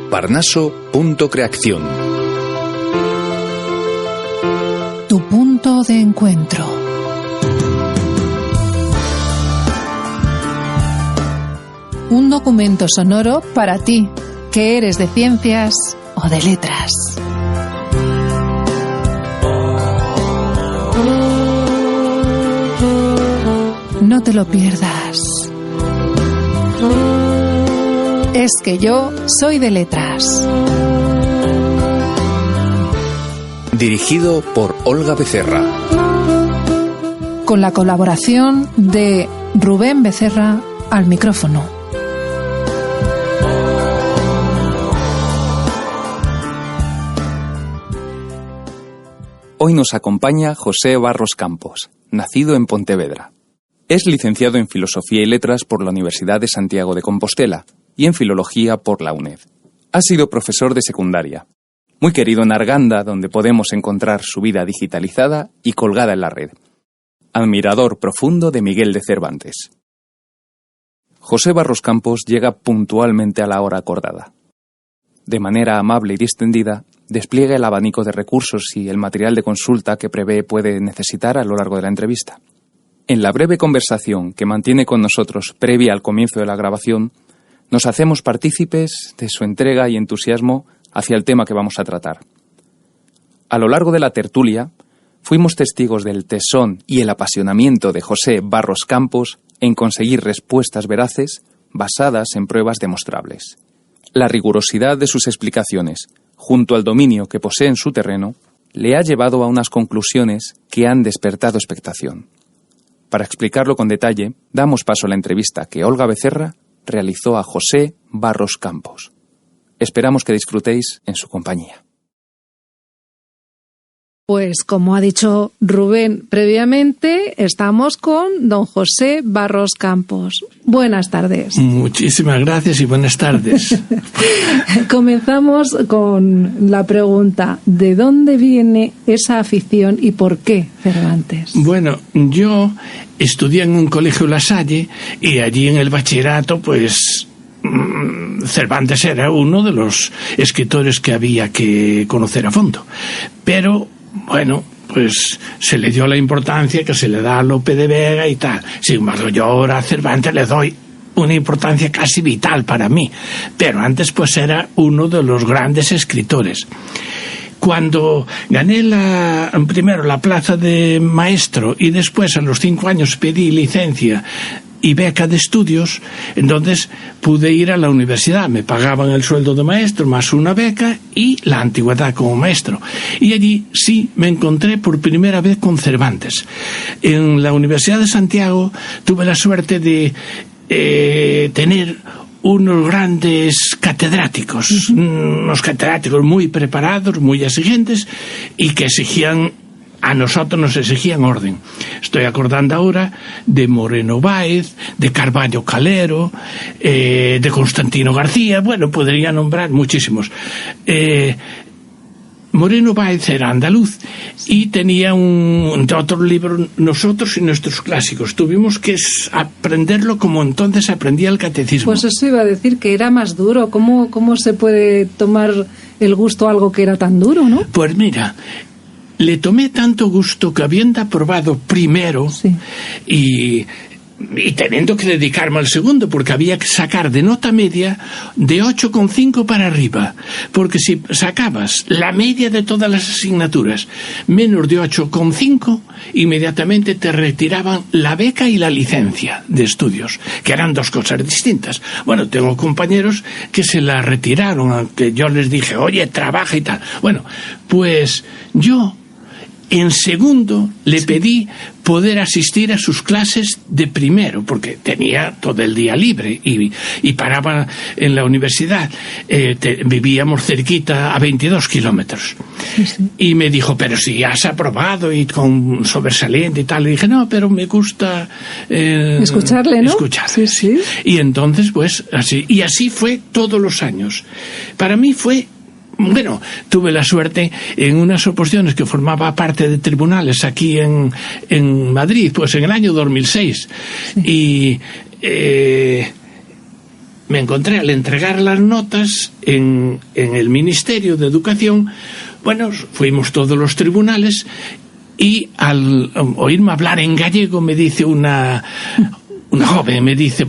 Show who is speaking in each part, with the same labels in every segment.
Speaker 1: Parnaso.creación.
Speaker 2: Tu punto de encuentro. Un documento sonoro para ti, que eres de ciencias o de letras. No te lo pierdas. Es que yo soy de letras.
Speaker 1: Dirigido por Olga Becerra.
Speaker 2: Con la colaboración de Rubén Becerra al micrófono.
Speaker 3: Hoy nos acompaña José Barros Campos, nacido en Pontevedra. Es licenciado en Filosofía y Letras por la Universidad de Santiago de Compostela y en Filología por la UNED. Ha sido profesor de secundaria. Muy querido en Arganda, donde podemos encontrar su vida digitalizada y colgada en la red. Admirador profundo de Miguel de Cervantes. José Barros Campos llega puntualmente a la hora acordada. De manera amable y distendida, despliega el abanico de recursos y el material de consulta que prevé puede necesitar a lo largo de la entrevista. En la breve conversación que mantiene con nosotros previa al comienzo de la grabación, nos hacemos partícipes de su entrega y entusiasmo hacia el tema que vamos a tratar. A lo largo de la tertulia, fuimos testigos del tesón y el apasionamiento de José Barros Campos en conseguir respuestas veraces basadas en pruebas demostrables. La rigurosidad de sus explicaciones, junto al dominio que posee en su terreno, le ha llevado a unas conclusiones que han despertado expectación. Para explicarlo con detalle, damos paso a la entrevista que Olga Becerra realizó a José Barros Campos. Esperamos que disfrutéis en su compañía.
Speaker 2: Pues como ha dicho Rubén previamente, estamos con don José Barros Campos. Buenas tardes.
Speaker 4: Muchísimas gracias y buenas tardes.
Speaker 2: Comenzamos con la pregunta, ¿de dónde viene esa afición y por qué Cervantes?
Speaker 4: Bueno, yo estudié en un colegio La Salle y allí en el bachillerato, pues Cervantes era uno de los escritores que había que conocer a fondo. Pero bueno, pues se le dio la importancia que se le da a Lope de Vega y tal. Sin embargo, yo ahora a Cervantes le doy una importancia casi vital para mí. Pero antes pues era uno de los grandes escritores. Cuando gané primero la plaza de maestro y después a los 5 años pedí licencia y beca de estudios, entonces pude ir a la universidad. Me pagaban el sueldo de maestro más una beca y la antigüedad como maestro. Y allí sí me encontré por primera vez con Cervantes. En la Universidad de Santiago tuve la suerte de tener unos grandes catedráticos, unos catedráticos muy preparados, muy exigentes y que exigían. A nosotros nos exigían orden. Estoy acordando ahora de Moreno Báez, de Carballo Calero, de Constantino García. Bueno, podría nombrar muchísimos. Moreno Báez era andaluz y tenía otro libro, Nosotros y nuestros clásicos. Tuvimos que aprenderlo como entonces aprendía el catecismo.
Speaker 2: Pues eso iba a decir, que era más duro. ¿Cómo se puede tomar el gusto a algo que era tan duro, no?
Speaker 4: Pues mira, le tomé tanto gusto que habiendo aprobado primero, sí, y teniendo que dedicarme al segundo, porque había que sacar de nota media de 8,5 para arriba, porque si sacabas la media de todas las asignaturas menos de 8,5, inmediatamente te retiraban la beca y la licencia de estudios, que eran dos cosas distintas. Bueno, tengo compañeros que se la retiraron, aunque yo les dije, oye, trabaja y tal. Bueno, pues yo en segundo le pedí poder asistir a sus clases de primero, porque tenía todo el día libre y paraba en la universidad. Vivíamos cerquita a 22 kilómetros. Sí, sí. Y me dijo, pero si has aprobado y con sobresaliente y tal. Le dije, no, pero me gusta
Speaker 2: escucharle, ¿no?
Speaker 4: Escucharle, sí. Y entonces, pues, así fue todos los años. Para mí fue. Bueno, tuve la suerte en unas oposiciones que formaba parte de tribunales aquí en Madrid, pues en el año 2006. Sí. Y encontré al entregar las notas en el Ministerio de Educación. Bueno, fuimos todos los tribunales y al oírme hablar en gallego me dice una joven, me dice,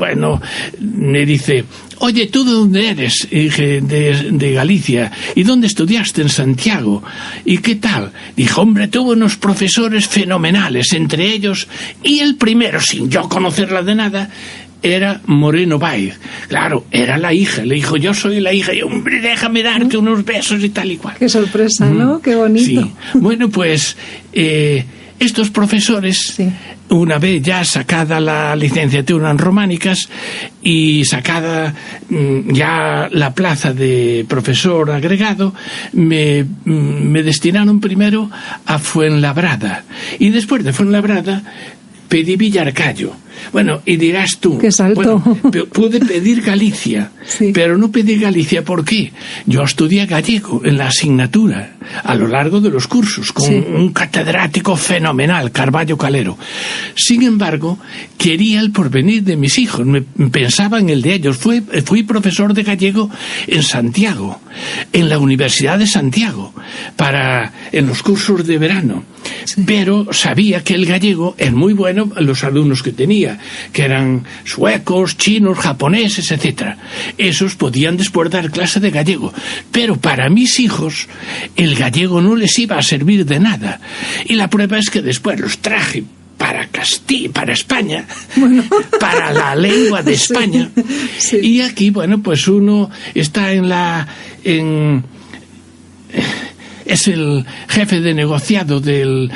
Speaker 4: oye, ¿tú de dónde eres? Y dije, de Galicia. ¿Y dónde estudiaste? En Santiago. ¿Y qué tal? Dije, hombre, tuve unos profesores fenomenales, entre ellos, y el primero, sin yo conocerla de nada, era Moreno Báez. Claro, era la hija. Le dijo, yo soy la hija. Y, hombre, déjame darte unos besos y tal y cual.
Speaker 2: Qué sorpresa, ¿no? Qué bonito.
Speaker 4: Sí. Bueno, pues estos profesores, sí, una vez ya sacada la licenciatura en románicas y sacada ya la plaza de profesor agregado, me destinaron primero a Fuenlabrada. Y después de Fuenlabrada pedí Villarcayo. Bueno, y dirás tú,
Speaker 2: ¡qué salto!
Speaker 4: Bueno, pude pedir Galicia, sí, pero no pedí Galicia. ¿Por qué? Yo estudié gallego en la asignatura a lo largo de los cursos con, sí, un catedrático fenomenal, Carballo Calero. Sin embargo, quería el porvenir de mis hijos, pensaba en el de ellos. Fui profesor de gallego en Santiago, en la Universidad de Santiago, en los cursos de verano. Sí. Pero sabía que el gallego es muy bueno, los alumnos que tenía, que eran suecos, chinos, japoneses, etcétera. Esos podían después dar clase de gallego, pero para mis hijos el gallego no les iba a servir de nada. Y la prueba es que después los traje para Castilla, para España, bueno, para la lengua de España. Sí, sí. Y aquí, bueno, pues uno está es el jefe de negociado de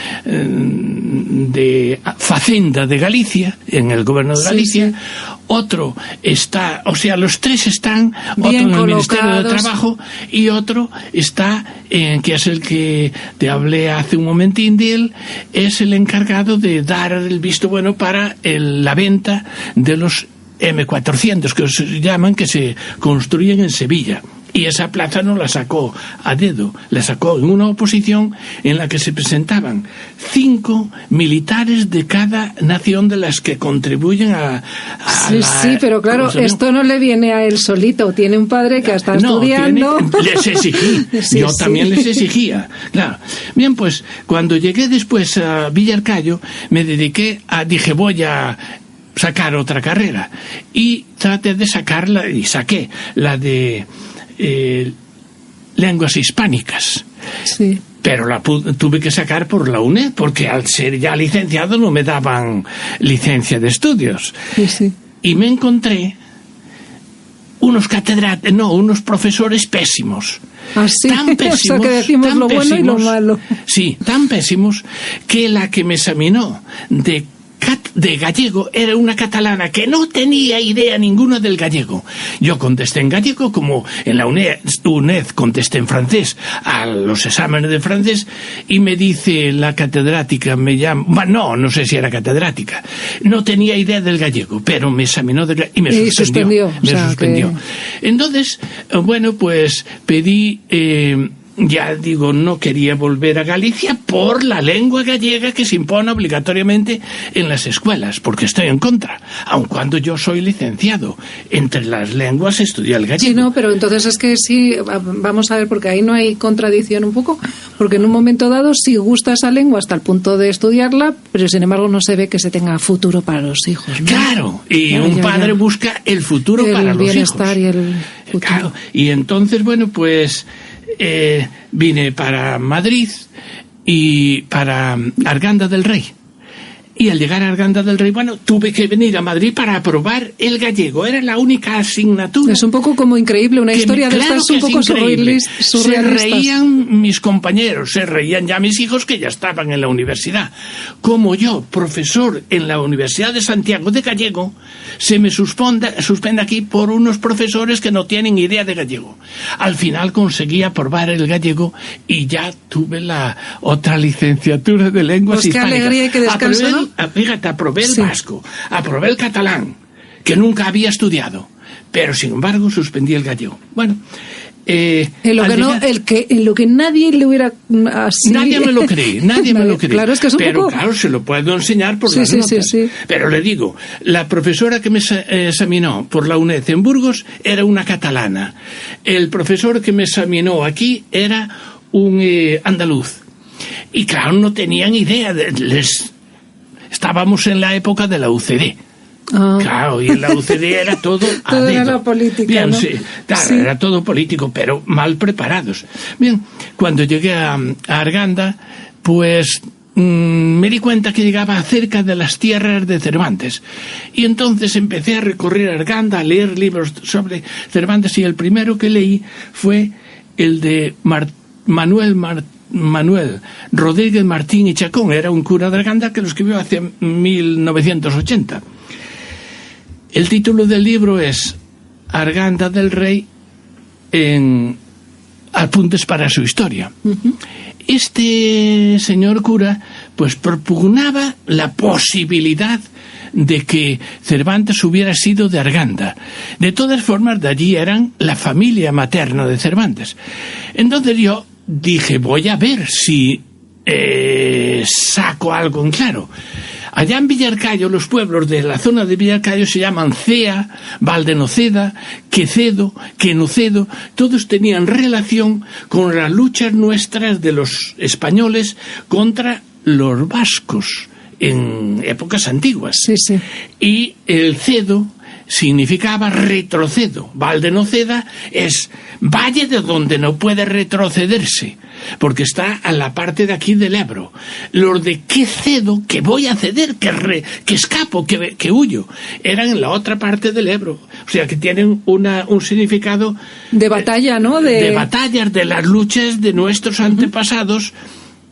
Speaker 4: Facenda de Galicia, en el gobierno de Galicia. Sí, sí. Otro está, o sea, los tres están, bien otro en el Ministerio de Trabajo y otro está, que es el que te hablé hace un momentín de él, es el encargado de dar el visto bueno para la venta de los M400, que se llaman, que se construyen en Sevilla. Y esa plaza no la sacó a dedo, la sacó en una oposición en la que se presentaban 5 militares de cada nación de las que contribuyen a
Speaker 2: sí, sí, pero claro, esto no le viene a él solito, tiene un padre que está estudiando.
Speaker 4: Les exigí, sí, yo también les exigía, claro. Bien, pues cuando llegué después a Villarcayo, me dediqué dije, voy a sacar otra carrera, y traté de sacarla, y saqué la de lenguas hispánicas.
Speaker 2: Sí.
Speaker 4: Pero la tuve que sacar por la UNED, porque al ser ya licenciado no me daban licencia de estudios.
Speaker 2: Sí, sí.
Speaker 4: Y me encontré unos profesores pésimos.
Speaker 2: ¿Ah, sí?
Speaker 4: Tan pésimos,
Speaker 2: o sea, que decimos lo bueno y lo malo.
Speaker 4: Sí, tan pésimos que la que me examinó de gallego era una catalana que no tenía idea ninguna del gallego. Yo contesté en gallego, como en la UNED contesté en francés a los exámenes de francés, y me dice la catedrática, no sé si era catedrática, no tenía idea del gallego, pero me examinó y me suspendió. Me suspendió. Entonces, bueno, pues pedí... ya digo, no quería volver a Galicia por la lengua gallega que se impone obligatoriamente en las escuelas, porque estoy en contra, aun cuando yo soy licenciado. Entre las lenguas estudié el gallego.
Speaker 2: Sí, no, pero entonces es que sí, vamos a ver, porque ahí no hay contradicción un poco, porque en un momento dado sí gusta esa lengua hasta el punto de estudiarla, pero sin embargo no se ve que se tenga futuro para los hijos, ¿no?
Speaker 4: Claro, y un padre busca el futuro para los hijos. El bienestar
Speaker 2: y el futuro.
Speaker 4: Claro, y entonces, bueno, pues... vine para Madrid y para Arganda del Rey. Y al llegar a Arganda del Rey, bueno, tuve que venir a Madrid para aprobar el gallego. Era la única asignatura.
Speaker 2: Es un poco como increíble, una historia de estas un poco surrealistas.
Speaker 4: Se reían mis compañeros, se reían ya mis hijos que ya estaban en la universidad. Como yo, profesor en la Universidad de Santiago de gallego, se me suspende aquí por unos profesores que no tienen idea de gallego. Al final conseguí aprobar el gallego y ya tuve la otra licenciatura de lenguas hispánicas.
Speaker 2: Qué alegría y qué descanso, ¿no?
Speaker 4: Fíjate, aprobé el vasco, aprobé el catalán, que nunca había estudiado, pero sin embargo suspendí el gallego. Bueno,
Speaker 2: En lo que nadie le hubiera así...
Speaker 4: Nadie me lo cree.
Speaker 2: Claro, es que es un
Speaker 4: pero
Speaker 2: poco...
Speaker 4: claro, se lo puedo enseñar por las notas.
Speaker 2: Sí.
Speaker 4: Pero le digo, la profesora que me examinó por la UNED en Burgos era una catalana. El profesor que me examinó aquí era un andaluz. Y claro, no tenían idea. Estábamos en la época de la UCD. Claro, y en la UCD era todo a dedo.
Speaker 2: Era la política,
Speaker 4: bien,
Speaker 2: ¿no?
Speaker 4: Sí, claro, era todo político, pero mal preparados. Bien, cuando llegué a Arganda, pues me di cuenta que llegaba cerca de las tierras de Cervantes. Y entonces empecé a recorrer Arganda, a leer libros sobre Cervantes, y el primero que leí fue el de Manuel Rodríguez Martín y Chacón. Era un cura de Arganda que lo escribió hacia 1980. El título del libro es Arganda del Rey en apuntes para su historia. Este señor cura pues propugnaba la posibilidad de que Cervantes hubiera sido de Arganda. De todas formas, de allí eran la familia materna de Cervantes. Entonces yo dije, voy a ver si saco algo en claro. Allá en Villarcayo, los pueblos de la zona de Villarcayo se llaman Cea, Valdenoceda, Quecedo, Quenocedo. Todos tenían relación con las luchas nuestras de los españoles contra los vascos en épocas antiguas.
Speaker 2: Sí.
Speaker 4: Y el cedo significaba retrocedo. Valdenoceda es valle de donde no puede retrocederse, porque está a la parte de aquí del Ebro. Los de que cedo, que voy a ceder, que escapo, que huyo, eran en la otra parte del Ebro. O sea que tienen un significado
Speaker 2: de batalla, ¿no?
Speaker 4: De batallas, de las luchas de nuestros antepasados,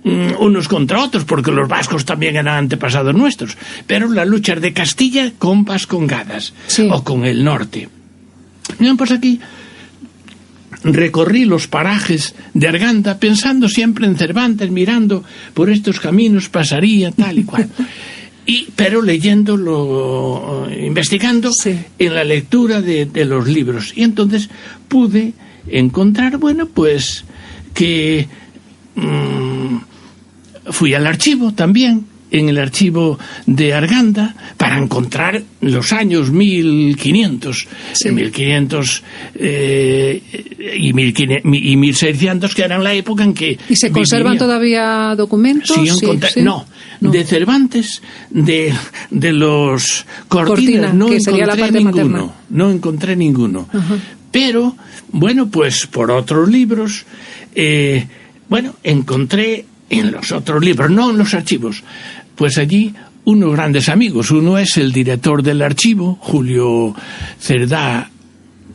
Speaker 4: unos contra otros, porque los vascos también eran antepasados nuestros, pero las luchas de Castilla con vascongadas, o con el norte. Bien, pues aquí recorrí los parajes de Arganda pensando siempre en Cervantes, mirando por estos caminos pasaría tal y cual. Pero leyéndolo, investigando en la lectura de los libros. Y entonces pude encontrar, bueno, pues que fui al archivo también, en el archivo de Arganda, para encontrar los años 1500, 1500 y 1600, que eran la época en que...
Speaker 2: ¿Y se conservan todavía documentos?
Speaker 4: No, de Cervantes, de los Cortinas, no encontré ninguno. No encontré ninguno. Pero, bueno, pues por otros libros, encontré en los otros libros, no en los archivos, pues allí unos grandes amigos. Uno es el director del archivo, Julio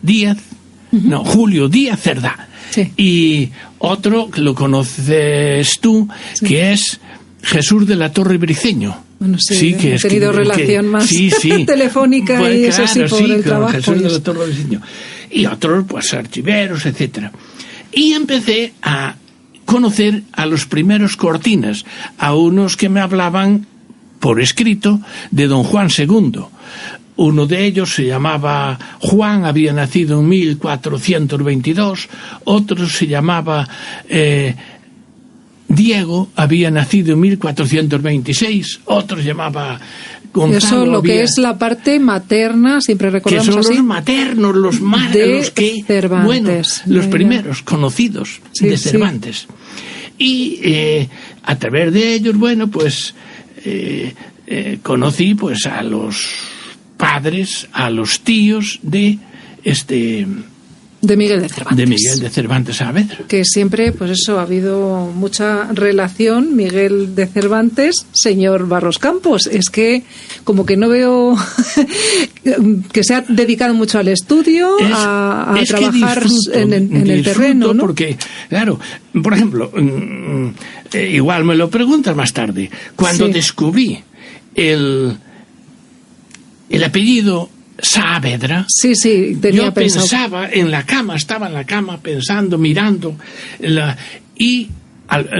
Speaker 4: Díaz Cerdá.
Speaker 2: Sí.
Speaker 4: Y otro, que lo conoces tú, que es Jesús de la Torre Briceño.
Speaker 2: Bueno, que he tenido relación más telefónica, pues, y eso
Speaker 4: claro,
Speaker 2: por el trabajo.
Speaker 4: Jesús de la Torre Briceño. Y otros, pues archiveros, etcétera. Y empecé a conocer a los primeros Cortinas, a unos que me hablaban por escrito de don Juan II. Uno de ellos se llamaba Juan, había nacido en 1422, otro se llamaba Diego, había nacido en 1426, otro se llamaba Gonzalo.
Speaker 2: Eso lo que es la parte materna, siempre recordamos
Speaker 4: que son
Speaker 2: así,
Speaker 4: los maternos, los que
Speaker 2: Cervantes.
Speaker 4: Bueno, los primeros conocidos de Cervantes. Y a través de ellos, bueno, pues conocí pues a los padres, a los tíos de
Speaker 2: Miguel de Cervantes.
Speaker 4: De Miguel de Cervantes Saavedra.
Speaker 2: Que siempre, pues eso, ha habido mucha relación, Miguel de Cervantes, señor Barros Campos. Es que como que no veo que se ha dedicado mucho al estudio, a trabajar en el terreno, ¿no?
Speaker 4: Porque, claro, por ejemplo, igual me lo preguntas más tarde, cuando descubrí el apellido Saavedra, yo pensaba estaba en la cama pensando, mirando, y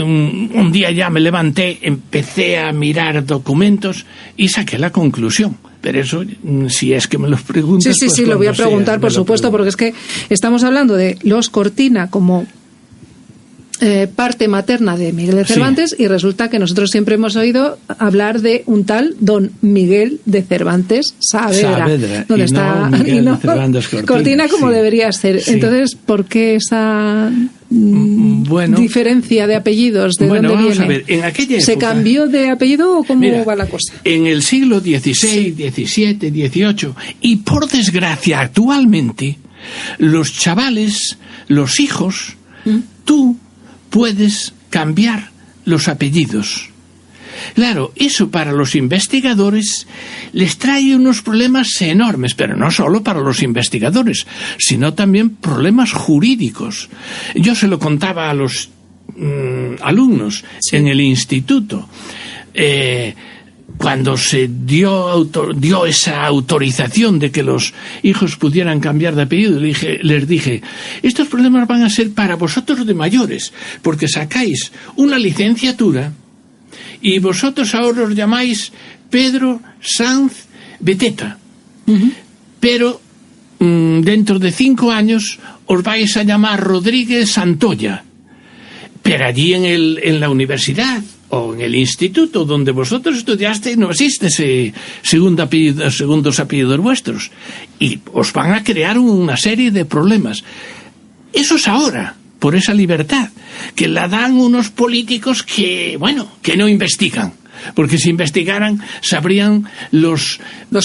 Speaker 4: un día ya me levanté, empecé a mirar documentos y saqué la conclusión. pero eso, si es que me lo preguntas...
Speaker 2: Sí, lo voy a preguntar, por supuesto, porque es que estamos hablando de los Cortina como parte materna de Miguel de Cervantes, y resulta que nosotros siempre hemos oído hablar de un tal don Miguel de Cervantes Saavedra, donde está
Speaker 4: Miguel de Cervantes
Speaker 2: Cortina como debería ser. Sí. Entonces, ¿por qué esa diferencia de apellidos? ¿De dónde
Speaker 4: vamos
Speaker 2: viene?
Speaker 4: A ver, en aquella época,
Speaker 2: ¿se cambió de apellido o cómo va la cosa?
Speaker 4: En el siglo XVI, XVII, XVIII, y por desgracia actualmente, los chavales, los hijos, tú puedes cambiar los apellidos. Claro, eso para los investigadores les trae unos problemas enormes, pero no solo para los investigadores, sino también problemas jurídicos. Yo se lo contaba a los alumnos en el instituto. Cuando se dio esa autorización de que los hijos pudieran cambiar de apellido, les dije, estos problemas van a ser para vosotros de mayores, porque sacáis una licenciatura y vosotros ahora os llamáis Pedro Sanz Beteta. Pero dentro de 5 años os vais a llamar Rodríguez Santoya. Pero allí en la universidad o en el instituto donde vosotros estudiasteis no existe ese segundos apellidos vuestros, y os van a crear una serie de problemas. Eso es ahora, por esa libertad que la dan unos políticos que no investigan, porque si investigaran sabrían los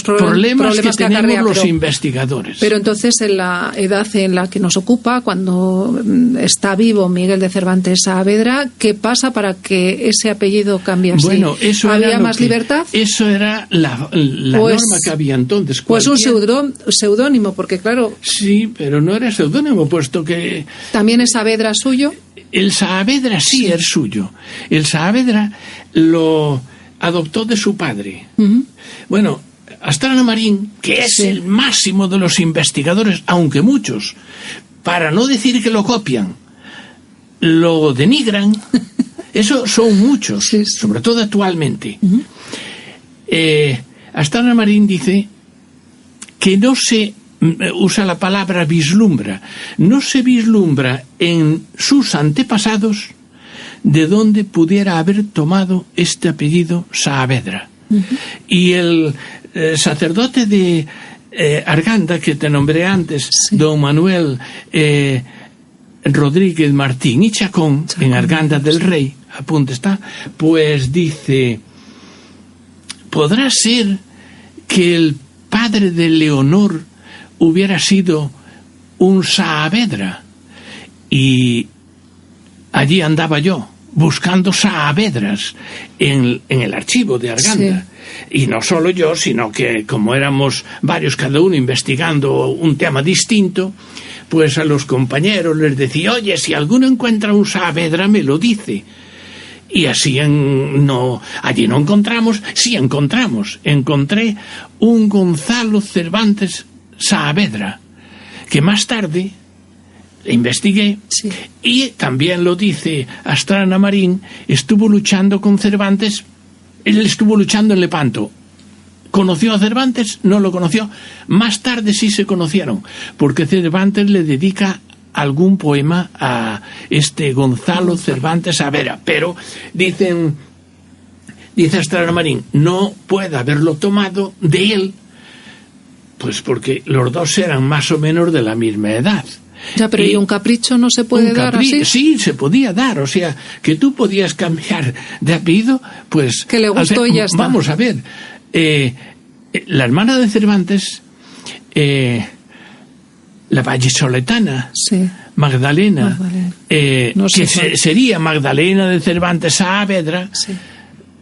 Speaker 4: problemas que tenemos los investigadores.
Speaker 2: Pero entonces, en la edad en la que nos ocupa, cuando está vivo Miguel de Cervantes Saavedra, ¿qué pasa para que ese apellido cambie así?
Speaker 4: Bueno, eso
Speaker 2: ¿había más libertad?
Speaker 4: Eso era la norma que había entonces.
Speaker 2: Pues un seudónimo, porque claro...
Speaker 4: Sí, pero no era seudónimo, puesto que...
Speaker 2: ¿También es Saavedra suyo?
Speaker 4: El Saavedra sí es suyo. El Saavedra lo adoptó de su padre. Bueno, Astrana Marín, que es el máximo de los investigadores, aunque muchos, para no decir que lo copian, lo denigran, eso son muchos, sobre todo actualmente. Astrana Marín dice que no se usa la palabra vislumbra, no se vislumbra en sus antepasados de dónde pudiera haber tomado este apellido Saavedra. Y el sacerdote de Arganda, que te nombré antes, don Manuel Rodríguez Martín y Chacón, en Arganda del Rey, apunte está, pues dice, ¿podrá ser que el padre de Leonor hubiera sido un Saavedra? Y allí andaba yo buscando Saavedras en el archivo de Arganda. Y no solo yo, sino que como éramos varios, cada uno investigando un tema distinto, pues a los compañeros les decía, oye, si alguno encuentra un Saavedra me lo dice. Y así allí no encontramos, sí encontramos. Encontré un Gonzalo Cervantes Saavedra, que más tarde investigué, y también lo dice Astrana Marín, estuvo luchando con Cervantes, él estuvo luchando en Lepanto. ¿Conoció a Cervantes? No lo conoció. Más tarde sí se conocieron, porque Cervantes le dedica algún poema a este Gonzalo Cervantes Saavedra, pero dice Astrana Marín, no puede haberlo tomado de él, pues porque los dos eran más o menos de la misma edad.
Speaker 2: Ya, pero ¿y un capricho no se puede dar así?
Speaker 4: Sí, se podía dar, o sea, que tú podías cambiar de apellido, pues...
Speaker 2: Que le gustó y ya está.
Speaker 4: Vamos a ver, la hermana de Cervantes, la vallisoletana, Magdalena, no sé, que sería Magdalena de Cervantes Saavedra,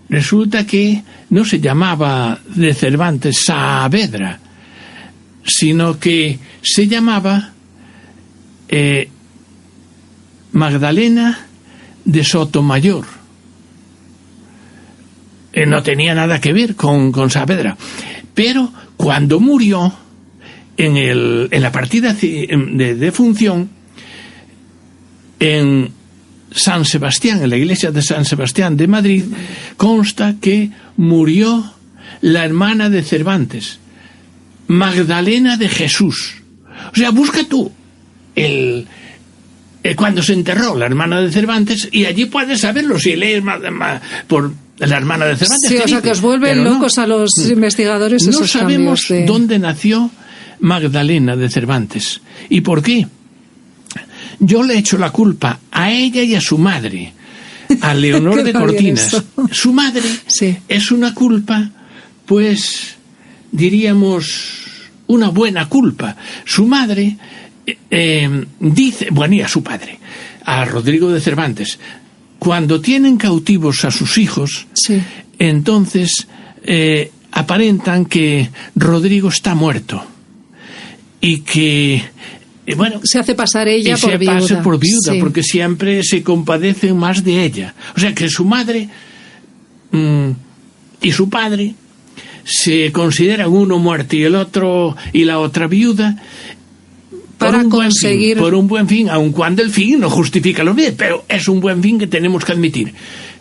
Speaker 4: resulta que no se llamaba de Cervantes Saavedra, sino que se llamaba Magdalena de Sotomayor. No tenía nada que ver con Saavedra. Pero cuando murió, en la partida de defunción, en San Sebastián, en la iglesia de San Sebastián de Madrid, consta que murió la hermana de Cervantes, Magdalena de Jesús. O sea, busca tú cuando se enterró la hermana de Cervantes, y allí puedes saberlo si lees por la hermana de Cervantes.
Speaker 2: Sí, o sea, que os vuelven locos a los investigadores esos
Speaker 4: cambios. No sabemos dónde nació Magdalena de Cervantes y por qué. Yo le echo la culpa a ella y a su madre, a Leonor de Cortinas. Su madre es una culpa, pues, diríamos, una buena culpa. Su madre dice, bueno, y a su padre, a Rodrigo de Cervantes, cuando tienen cautivos a sus hijos, entonces aparentan que Rodrigo está muerto y que
Speaker 2: se hace pasar ella por viuda.
Speaker 4: Se pasa por viuda, porque siempre se compadecen más de ella. O sea que su madre y su padre se consideran uno muerto y el otro y la otra viuda
Speaker 2: para conseguir
Speaker 4: por un buen fin, aun cuando el fin no justifica los bienes, pero es un buen fin que tenemos que admitir.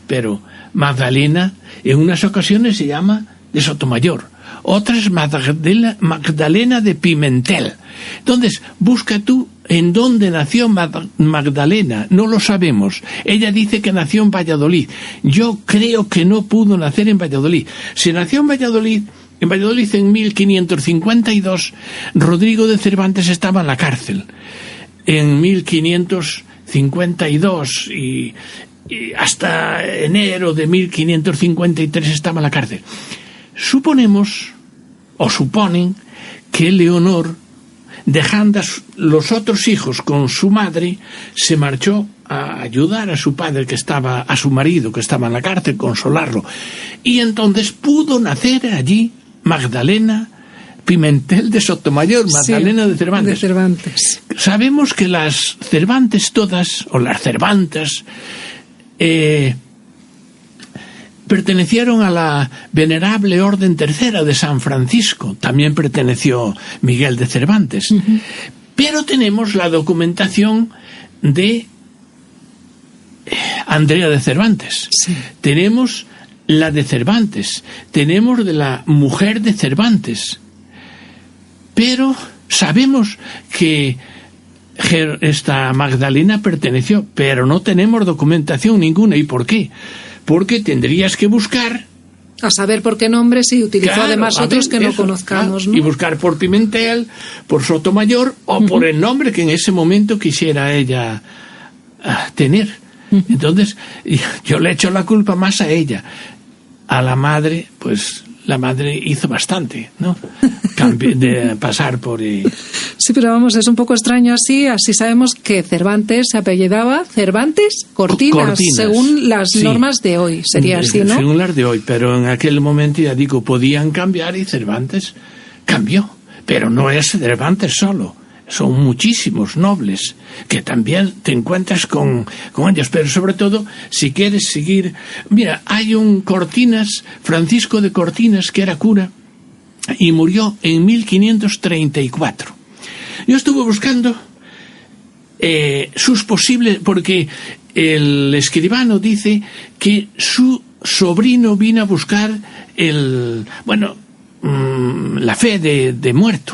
Speaker 4: Pero Magdalena en unas ocasiones se llama de Sotomayor, otras Magdalena de Pimentel. Entonces, busca tú en dónde nació Magdalena. No lo sabemos. Ella dice que nació en Valladolid. Yo creo que no pudo nacer en Valladolid. Si nació en Valladolid en 1552, Rodrigo de Cervantes estaba en la cárcel. En 1552 y hasta enero de 1553 estaba en la cárcel. Suponemos, o suponen, que Leonor, dejando a los otros hijos con su madre, se marchó a ayudar a su padre a su marido que estaba en la cárcel, consolarlo. Y entonces pudo nacer allí Magdalena Pimentel de Sotomayor, Magdalena de Cervantes. Sabemos que las Cervantes todas, o las Cervantes, pertenecieron a la venerable Orden Tercera de San Francisco. También perteneció Miguel de Cervantes. Pero tenemos la documentación de Andrea de Cervantes. Tenemos la de Cervantes. Tenemos de la mujer de Cervantes. Pero sabemos que esta Magdalena perteneció, pero no tenemos documentación ninguna. ¿Y por qué? Porque tendrías que buscar
Speaker 2: a saber por qué nombres y utilizó además otros que no conozcamos, ¿no?
Speaker 4: Y buscar por Pimentel, por Sotomayor o por el nombre que en ese momento quisiera ella tener. Entonces yo le echo la culpa más a ella. A la madre, pues la madre hizo bastante, ¿no? De pasar por...
Speaker 2: Sí, pero vamos, es un poco extraño así sabemos que Cervantes se apellidaba Cervantes Cortinas. Según las normas de hoy, sería así, ¿no?
Speaker 4: Según las de hoy, pero en aquel momento, ya digo, podían cambiar y Cervantes cambió, pero no es Cervantes solo. Son muchísimos nobles que también te encuentras con ellos, pero sobre todo si quieres seguir... Mira, hay un Cortinas, Francisco de Cortinas, que era cura y murió en 1534. Yo estuve buscando sus posibles... porque el escribano dice que su sobrino vino a buscar la fe de muerto.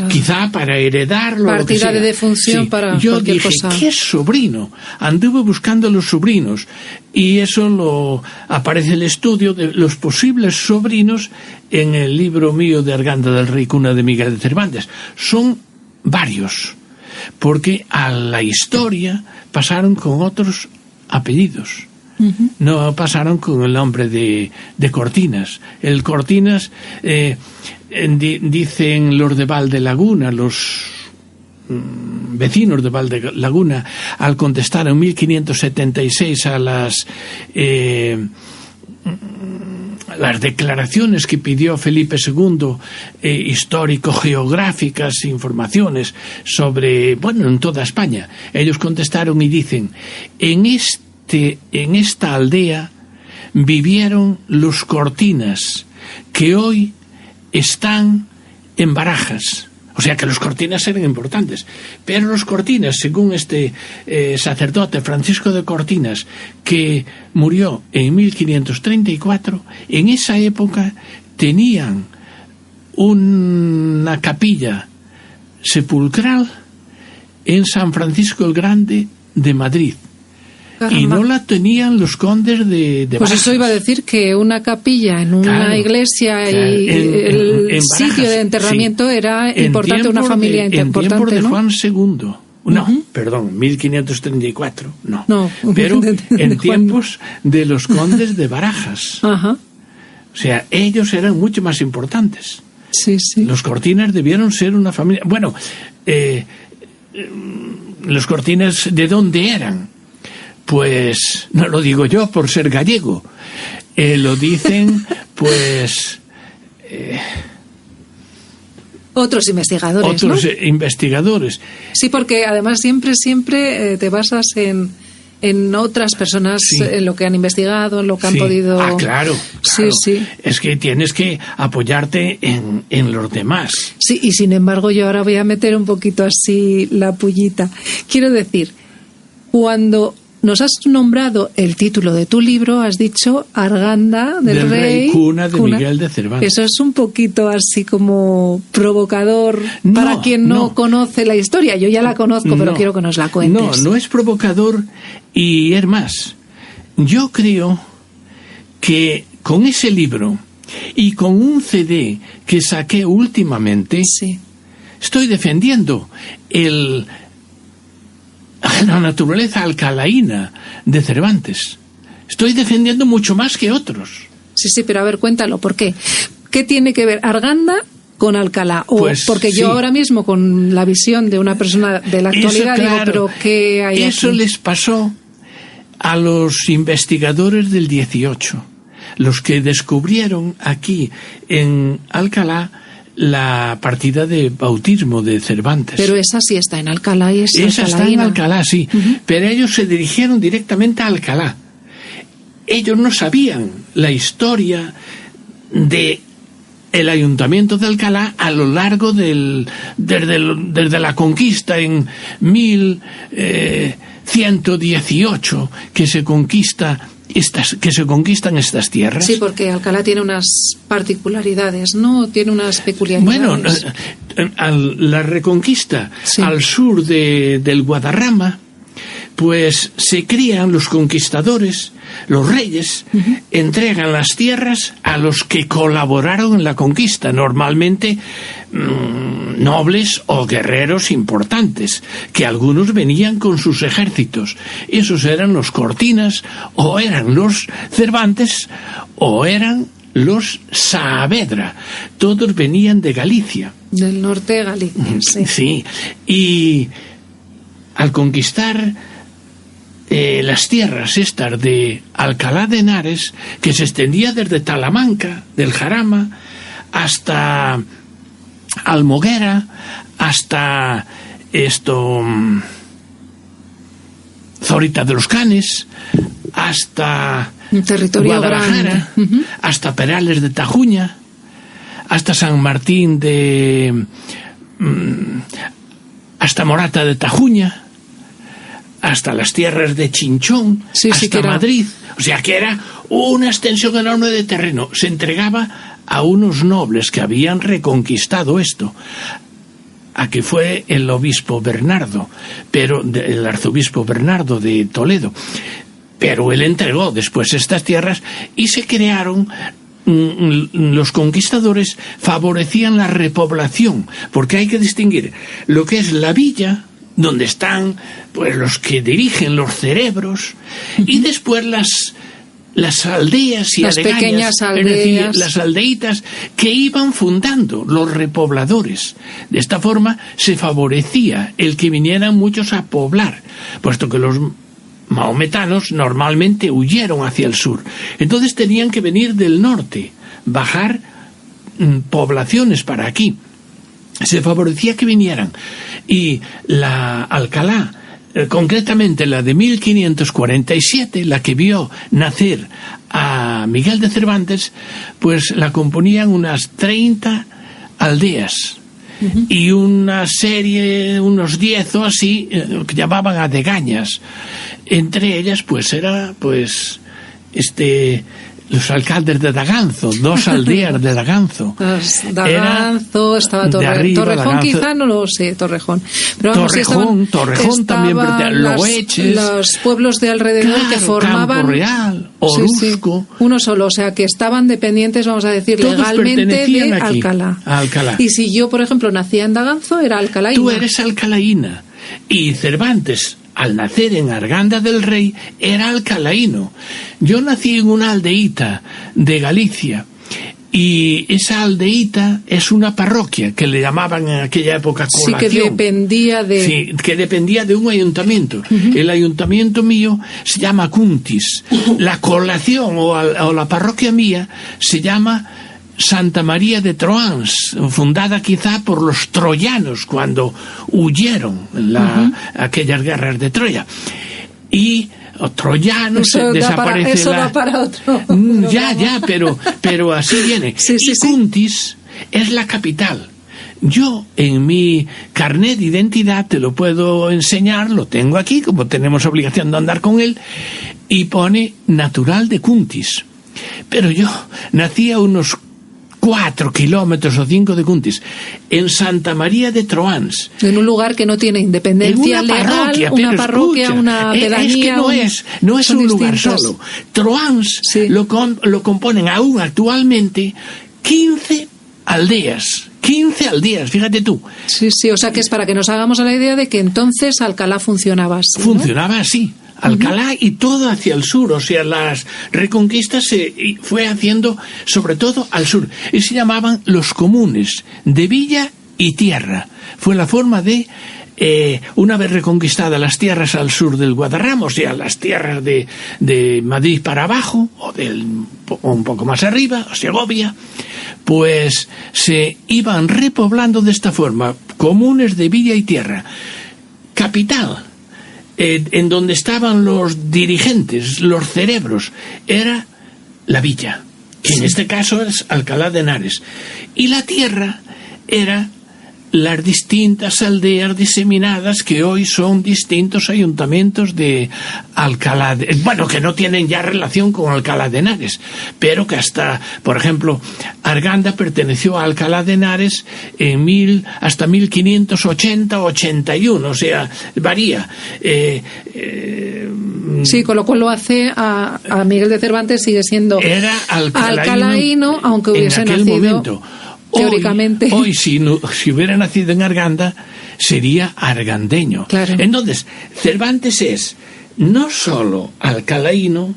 Speaker 4: Quizá para heredarlo.
Speaker 2: Partida de defunción para
Speaker 4: yo
Speaker 2: cualquier
Speaker 4: dije,
Speaker 2: cosa.
Speaker 4: ¿qué sobrino? Anduve buscando los sobrinos y eso aparece el estudio de los posibles sobrinos en el libro mío de Arganda del Rey, cuna de Miguel de Cervantes. Son varios, porque a la historia pasaron con otros apellidos. No pasaron con el nombre de Cortinas. El Cortinas, dicen los de Valdelaguna, los vecinos de Valdelaguna, al contestar en 1576 a las declaraciones que pidió Felipe II, histórico-geográficas, informaciones sobre, en toda España. Ellos contestaron y dicen, en esta aldea vivieron los Cortinas, que hoy están en Barajas. O sea que los Cortinas eran importantes. Pero los Cortinas, según este sacerdote Francisco de Cortinas, que murió en 1534, en esa época tenían una capilla sepulcral en San Francisco el Grande de Madrid.
Speaker 2: Caramba.
Speaker 4: Y no la tenían los condes de
Speaker 2: Pues
Speaker 4: Barajas.
Speaker 2: eso iba a decir, que una capilla en una
Speaker 4: Claro,
Speaker 2: iglesia
Speaker 4: claro,
Speaker 2: y
Speaker 4: en
Speaker 2: el
Speaker 4: Barajas,
Speaker 2: sitio de enterramiento
Speaker 4: sí.
Speaker 2: era
Speaker 4: En
Speaker 2: importante, una
Speaker 4: tiempos
Speaker 2: familia
Speaker 4: en tiempos
Speaker 2: importante,
Speaker 4: de
Speaker 2: ¿no?
Speaker 4: Juan II. No,
Speaker 2: Ujú.
Speaker 4: perdón, 1534, no.
Speaker 2: No,
Speaker 4: Pero
Speaker 2: de
Speaker 4: en
Speaker 2: Juan.
Speaker 4: tiempos de los condes de Barajas.
Speaker 2: Ajá,
Speaker 4: O sea, ellos eran mucho más importantes.
Speaker 2: sí, sí.
Speaker 4: Los Cortinas debieron ser una familia... Bueno, los Cortinas, ¿de dónde eran? Pues no lo digo yo por ser gallego. Lo dicen, pues...
Speaker 2: Otros investigadores,
Speaker 4: otros
Speaker 2: ¿no?
Speaker 4: investigadores.
Speaker 2: Sí, porque además siempre te basas en otras personas,
Speaker 4: Sí.
Speaker 2: en lo que han investigado, en lo que han
Speaker 4: Sí.
Speaker 2: podido...
Speaker 4: Ah, claro,
Speaker 2: Sí,
Speaker 4: claro.
Speaker 2: sí.
Speaker 4: Es que tienes que apoyarte en los demás.
Speaker 2: Sí, y sin embargo yo ahora voy a meter un poquito así la pullita. Quiero decir, cuando nos has nombrado el título de tu libro, has dicho Arganda del Rey,
Speaker 4: cuna de Miguel de Cervantes.
Speaker 2: Eso es un poquito así como provocador
Speaker 4: No,
Speaker 2: para quien no
Speaker 4: no.
Speaker 2: conoce la historia. Yo ya la conozco, pero
Speaker 4: No,
Speaker 2: quiero que nos la cuentes.
Speaker 4: No es provocador, y es más, yo creo que con ese libro y con un CD que saqué últimamente,
Speaker 2: Sí.
Speaker 4: estoy defendiendo la naturaleza alcalaína de Cervantes. Estoy defendiendo mucho más que otros.
Speaker 2: Sí, pero a ver, cuéntalo, ¿por qué? ¿Qué tiene que ver Arganda con Alcalá? O
Speaker 4: Pues,
Speaker 2: porque
Speaker 4: sí.
Speaker 2: yo ahora mismo, con la visión de una persona de la actualidad,
Speaker 4: Eso,
Speaker 2: digo,
Speaker 4: claro,
Speaker 2: pero ¿qué hay
Speaker 4: eso
Speaker 2: aquí?
Speaker 4: les pasó a los investigadores del 18, los que descubrieron aquí en Alcalá la partida de bautismo de Cervantes.
Speaker 2: Pero esa sí está en Alcalá y es
Speaker 4: Esa está en
Speaker 2: alcalaína.
Speaker 4: Alcalá, sí. Pero ellos se dirigieron directamente a Alcalá. Ellos no sabían la historia de el ayuntamiento de Alcalá a lo largo desde la conquista en 1118, que se conquistan estas tierras.
Speaker 2: Sí, porque Alcalá tiene unas particularidades, ¿no? Tiene unas peculiaridades.
Speaker 4: Bueno, la reconquista
Speaker 2: Sí.
Speaker 4: al sur del Guadarrama, pues se crían los conquistadores, los reyes, entregan las tierras a los que colaboraron en la conquista, normalmente nobles o guerreros importantes, que algunos venían con sus ejércitos. Esos eran los Cortinas, o eran los Cervantes, o eran los Saavedra. Todos venían de Galicia.
Speaker 2: Del norte de Galicia, sí.
Speaker 4: Sí, y al conquistar las tierras estas de Alcalá de Henares, que se extendía desde Talamanca, del Jarama, hasta Almoguera, hasta Zorita de los Canes, hasta
Speaker 2: Un territorio
Speaker 4: Guadalajara,
Speaker 2: grande.
Speaker 4: hasta Perales de Tajuña, hasta San Martín hasta Morata de Tajuña, hasta las tierras de Chinchón,
Speaker 2: Sí,
Speaker 4: hasta
Speaker 2: que era...
Speaker 4: Madrid. O sea que era una extensión enorme de terreno. Se entregaba a unos nobles que habían reconquistado esto, a que fue el obispo Bernardo, el arzobispo Bernardo de Toledo. Pero él entregó después estas tierras y se crearon. Los conquistadores favorecían la repoblación, porque hay que distinguir lo que es la villa, donde están pues los que dirigen los cerebros, y después las aldeas y
Speaker 2: las
Speaker 4: aledañas,
Speaker 2: pequeñas aldeas,
Speaker 4: es decir, las aldeitas que iban fundando los repobladores. De esta forma se favorecía el que vinieran muchos a poblar, puesto que los mahometanos normalmente huyeron hacia el sur. Entonces tenían que venir del norte, bajar poblaciones para aquí. Se favorecía que vinieran. Y la Alcalá, concretamente la de 1547, la que vio nacer a Miguel de Cervantes, pues la componían unas 30 aldeas. Y una serie, unos 10 o así, que llamaban adegañas. Entre ellas, pues era, pues, los alcaldes de Daganzo, 2 aldeas de Daganzo.
Speaker 2: Daganzo, estaba Torrejón,
Speaker 4: Daganzo.
Speaker 2: quizá no lo sé, Torrejón. Pero vamos,
Speaker 4: Torrejón también, Loeches,
Speaker 2: los pueblos de alrededor, claro, que formaban
Speaker 4: Campo Real, Orusco.
Speaker 2: Sí, uno solo, o sea, que estaban dependientes, vamos a decir,
Speaker 4: todos
Speaker 2: legalmente de
Speaker 4: aquí,
Speaker 2: Alcalá.
Speaker 4: A Alcalá.
Speaker 2: Y si yo, por ejemplo, nacía en Daganzo, era alcalaína.
Speaker 4: Tú eres alcalaína. Y Cervantes, al nacer en Arganda del Rey, era alcalaíno. Yo nací en una aldeíta de Galicia, y esa aldeíta es una parroquia, que le llamaban en aquella época Colación.
Speaker 2: Sí, que dependía de
Speaker 4: un ayuntamiento. El ayuntamiento mío se llama Cuntis. La Colación o la parroquia mía se llama Santa María de Troans, fundada quizá por los troyanos cuando huyeron aquellas guerras de Troya. Y troyanos, desaparece
Speaker 2: da para otro.
Speaker 4: Pero así viene.
Speaker 2: Sí,
Speaker 4: y Cuntis es la capital. Yo en mi carnet de identidad te lo puedo enseñar, lo tengo aquí, como tenemos obligación de andar con él, y pone natural de Cuntis. Pero yo nací a unos 4 kilómetros o 5 de Cuntis, en Santa María de Troans.
Speaker 2: En un lugar que no tiene independencia legal, una parroquia, una pedanía.
Speaker 4: Es que no es un lugar solo. Troans lo componen aún actualmente 15 aldeas. 15 aldeas, fíjate tú.
Speaker 2: Sí, o sea que es para que nos hagamos a la idea de que entonces Alcalá funcionaba así, ¿no?
Speaker 4: Funcionaba así. Alcalá y todo hacia el sur, o sea, las reconquistas se fue haciendo sobre todo al sur, y se llamaban los comunes de villa y tierra. Fue la forma de, una vez reconquistadas las tierras al sur del Guadarrama, o sea, las tierras de Madrid para abajo, o un poco más arriba, o Segovia, pues se iban repoblando de esta forma, comunes de villa y tierra. Capital, en donde estaban los dirigentes, los cerebros, era la villa, que en este caso es Alcalá de Henares, y la tierra era las distintas aldeas diseminadas que hoy son distintos ayuntamientos de Alcalá que no tienen ya relación con Alcalá de Henares, pero que hasta, por ejemplo, Arganda perteneció a Alcalá de Henares hasta 1580-81, o sea, varía.
Speaker 2: Sí, con lo cual lo hace a Miguel de Cervantes sigue siendo
Speaker 4: era
Speaker 2: alcalaíno, aunque hubiese
Speaker 4: en aquel
Speaker 2: nacido
Speaker 4: momento.
Speaker 2: Teóricamente.
Speaker 4: Hoy si hubiera nacido en Arganda, sería argandeño.
Speaker 2: Claro.
Speaker 4: Entonces, Cervantes es no solo alcalaíno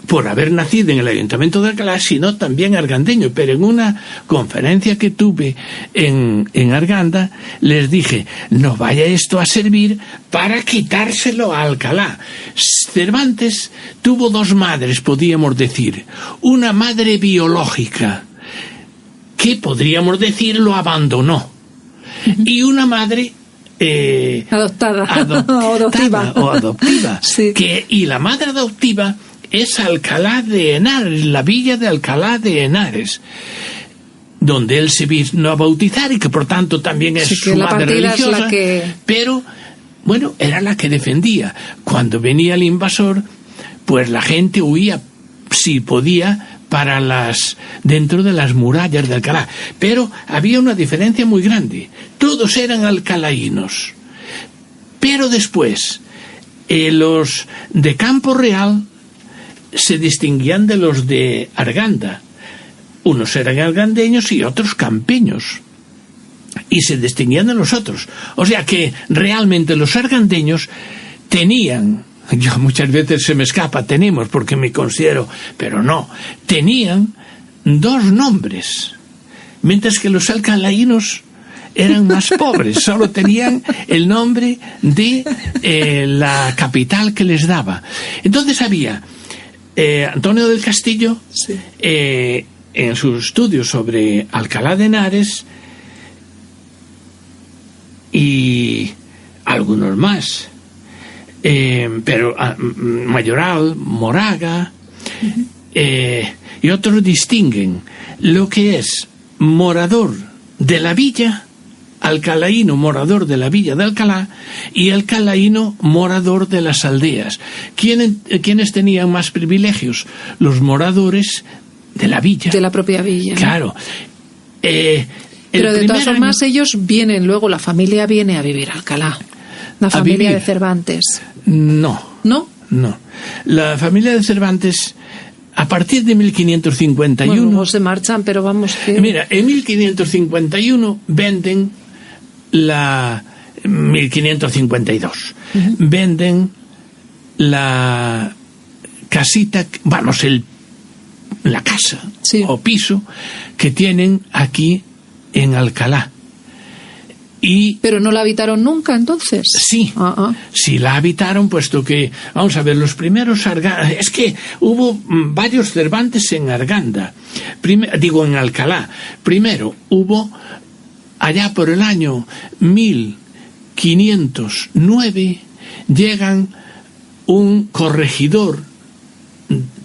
Speaker 4: por haber nacido en el ayuntamiento de Alcalá, sino también argandeño. Pero en una conferencia que tuve en Arganda, les dije, no vaya esto a servir para quitárselo a Alcalá. Cervantes tuvo 2 madres, podríamos decir. Una madre biológica, que podríamos decir lo abandonó, y una madre
Speaker 2: adoptada o
Speaker 4: adoptiva. Sí. Y la madre adoptiva es Alcalá de Henares, la villa de Alcalá de Henares, donde él se vino a bautizar y que por tanto también es su madre religiosa, pero bueno, era la que defendía. Cuando venía el invasor, pues la gente huía, si podía, dentro de las murallas de Alcalá. Pero había una diferencia muy grande. Todos eran alcalaínos. Pero después, los de Campo Real se distinguían de los de Arganda. Unos eran argandeños y otros campeños. Y se distinguían de los otros. O sea que realmente los argandeños tenían, yo muchas veces se me escapa, tenemos, porque me considero, pero no, tenían 2 nombres, mientras que los alcalaínos eran más pobres, solo tenían el nombre de la capital que les daba. Entonces había Antonio del Castillo, sí, en sus estudios sobre Alcalá de Henares, y algunos más, pero Mayoral, Moraga, y otros distinguen lo que es morador de la villa alcalaíno morador de la villa de Alcalá y alcalaíno morador de las aldeas. ¿Quiénes tenían más privilegios? Los moradores de la villa.
Speaker 2: De la propia villa.
Speaker 4: Claro.
Speaker 2: Pero de todas formas ellos vienen, luego la familia viene a vivir a Alcalá. La familia de Cervantes.
Speaker 4: No.
Speaker 2: ¿No?
Speaker 4: No. La familia de Cervantes, a partir de 1551...
Speaker 2: Bueno, no se marchan, pero vamos que...
Speaker 4: Mira, en 1551 venden 1552. Venden la casita, la casa o piso que tienen aquí en Alcalá.
Speaker 2: ¿Pero no la habitaron nunca, entonces?
Speaker 4: Sí, sí la habitaron, puesto que, vamos a ver, los primeros es que hubo varios Cervantes en Arganda, en Alcalá. Primero hubo, allá por el año 1509, llegan un corregidor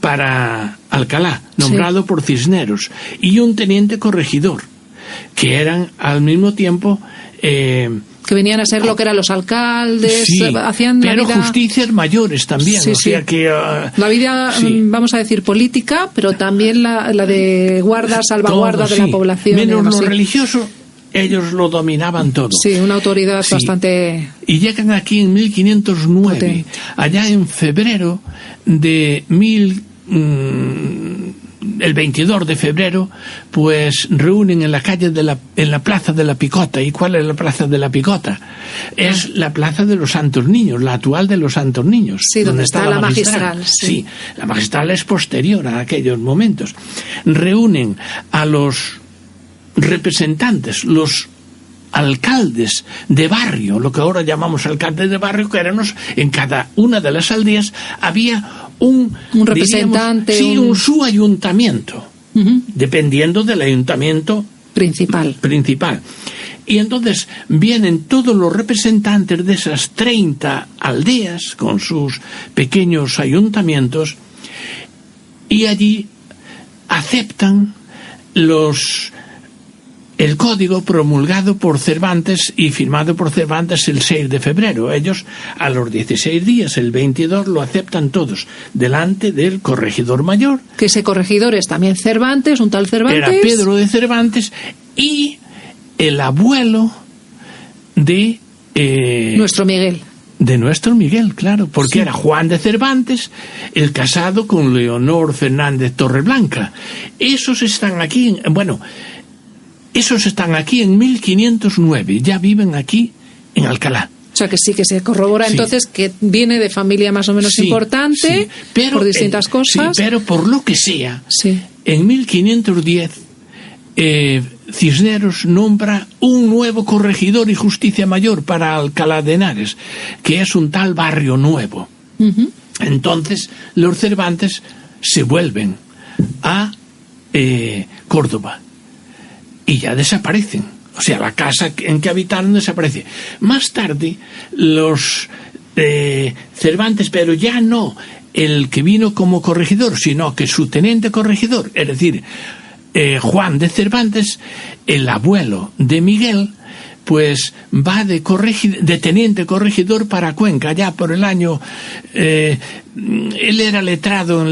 Speaker 4: para Alcalá, nombrado por Cisneros, y un teniente corregidor, que eran al mismo tiempo...
Speaker 2: que venían a ser lo que eran los alcaldes, hacían
Speaker 4: pero
Speaker 2: la vida...
Speaker 4: justicias mayores también, sea que...
Speaker 2: la vida, vamos a decir, política, pero también la de guarda, salvaguarda de la población.
Speaker 4: Menos lo religioso, ellos lo dominaban todo.
Speaker 2: Sí, una autoridad bastante...
Speaker 4: Y llegan aquí en 1509, potente. Allá en febrero de el 22 de febrero, pues reúnen en la calle en la plaza de la Picota. ¿Y cuál es la plaza de la Picota? Es la plaza de los Santos Niños, la actual de los Santos Niños.
Speaker 2: Sí, donde está la magistral.
Speaker 4: Sí, la magistral es posterior a aquellos momentos. Reúnen a los representantes, los alcaldes de barrio, lo que ahora llamamos alcaldes de barrio, que éramos en cada una de las aldeas había un
Speaker 2: representante,
Speaker 4: un subayuntamiento, dependiendo del ayuntamiento principal. Y entonces vienen todos los representantes de esas 30 aldeas con sus pequeños ayuntamientos y allí aceptan el código promulgado por Cervantes y firmado por Cervantes el 6 de febrero. Ellos, a los 16 días, el 22, lo aceptan todos, delante del corregidor mayor.
Speaker 2: Que ese corregidor es también Cervantes, un tal Cervantes.
Speaker 4: Era Pedro de Cervantes y el abuelo de...
Speaker 2: nuestro Miguel.
Speaker 4: De nuestro Miguel, claro, porque era Juan de Cervantes, el casado con Leonor Fernández Torreblanca. Esos están aquí, esos están aquí en 1509, ya viven aquí en Alcalá.
Speaker 2: O sea que sí que se corrobora entonces que viene de familia más o menos importante, pero, por distintas cosas.
Speaker 4: Sí, pero por lo que sea, en 1510 Cisneros nombra un nuevo corregidor y justicia mayor para Alcalá de Henares, que es un tal Barrio Nuevo. Entonces los Cervantes se vuelven a Córdoba. Y ya desaparecen. O sea, la casa en que habitaron desaparece. Más tarde, los Cervantes, pero ya no el que vino como corregidor, sino que su teniente corregidor, es decir, Juan de Cervantes, el abuelo de Miguel, pues va de teniente corregidor para Cuenca, ya por el año... él era letrado en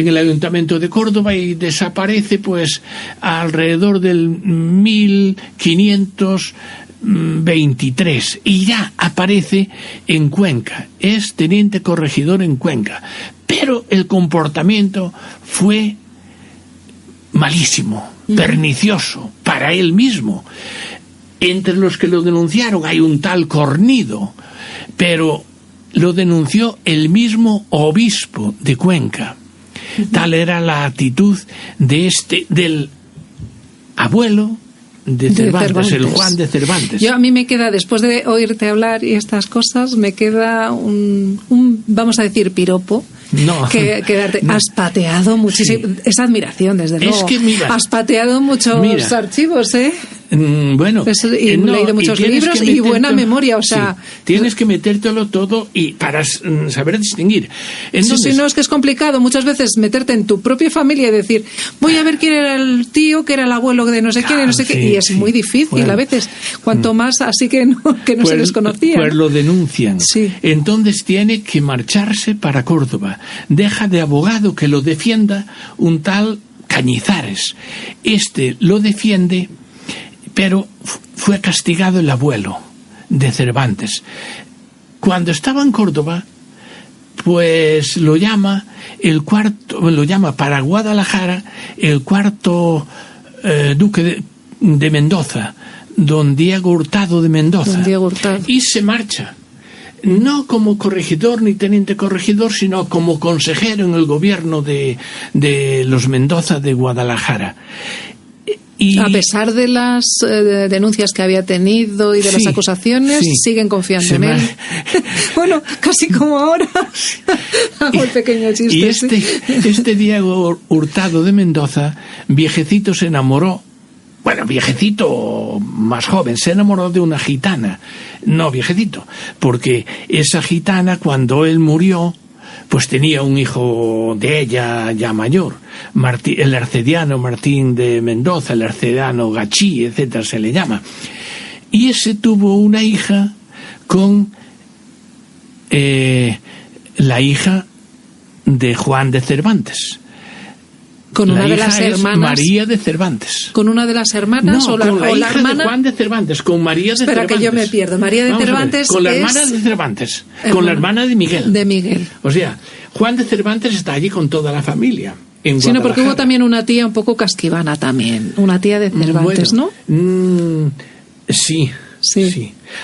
Speaker 4: el Ayuntamiento de Córdoba y desaparece pues alrededor del 1523 y ya aparece en Cuenca, es teniente corregidor en Cuenca, pero el comportamiento fue malísimo, pernicioso para él mismo. Entre los que lo denunciaron hay un tal Cornido, pero lo denunció el mismo obispo de Cuenca. Tal era la actitud del abuelo de Cervantes, el Juan de Cervantes.
Speaker 2: A mí me queda, después de oírte hablar y estas cosas, me queda un vamos a decir, piropo. Has pateado muchísimo. Es admiración, desde luego.
Speaker 4: Es que mira,
Speaker 2: has pateado muchos archivos,
Speaker 4: Bueno,
Speaker 2: he leído muchos libros y buena memoria, o sea...
Speaker 4: Sí, tienes que metértelo todo y para saber distinguir. Entonces,
Speaker 2: sí, no, es que es complicado muchas veces meterte en tu propia familia y decir, voy a ver quién era el tío, que era el abuelo de no sé quién, y no sé qué, y es muy difícil a veces, cuanto más así que no pues, se les conocía.
Speaker 4: Pues lo denuncian.
Speaker 2: Sí.
Speaker 4: Entonces tiene que marcharse para Córdoba. Deja de abogado que lo defienda un tal Cañizares. Lo defiende, pero fue castigado el abuelo de Cervantes. Cuando estaba en Córdoba, pues lo llama para Guadalajara el cuarto duque de Mendoza, don Diego Hurtado de Mendoza.
Speaker 2: Don Diego Hurtado.
Speaker 4: Y se marcha. No como corregidor ni teniente corregidor, sino como consejero en el gobierno de los Mendoza de Guadalajara. Y
Speaker 2: a pesar de las denuncias que había tenido y de las acusaciones, siguen confiando en él. Bueno, casi como ahora. Hago el pequeño chiste.
Speaker 4: Y este Diego Hurtado de Mendoza, viejecito, se enamoró. Bueno, viejecito más joven, se enamoró de una gitana. No, viejecito, porque esa gitana, cuando él murió, pues tenía un hijo de ella ya mayor, el arcediano Martín de Mendoza, el arcediano Gachí, etcétera, se le llama. Y ese tuvo una hija con la hija de Juan de Cervantes.
Speaker 2: Con una de las hermanas.
Speaker 4: María de Cervantes.
Speaker 2: ¿Con una de las hermanas
Speaker 4: no,
Speaker 2: o la
Speaker 4: hija
Speaker 2: hermana?
Speaker 4: De Juan de Cervantes, con María de Cervantes.
Speaker 2: Espera que yo me pierdo. María de Cervantes
Speaker 4: con la hermana de Cervantes, con la hermana de Miguel.
Speaker 2: De Miguel.
Speaker 4: O sea, Juan de Cervantes está allí con toda la familia.
Speaker 2: Sí, no, porque hubo también una tía un poco casquivana también, una tía de Cervantes,
Speaker 4: bueno, ¿no? Sí.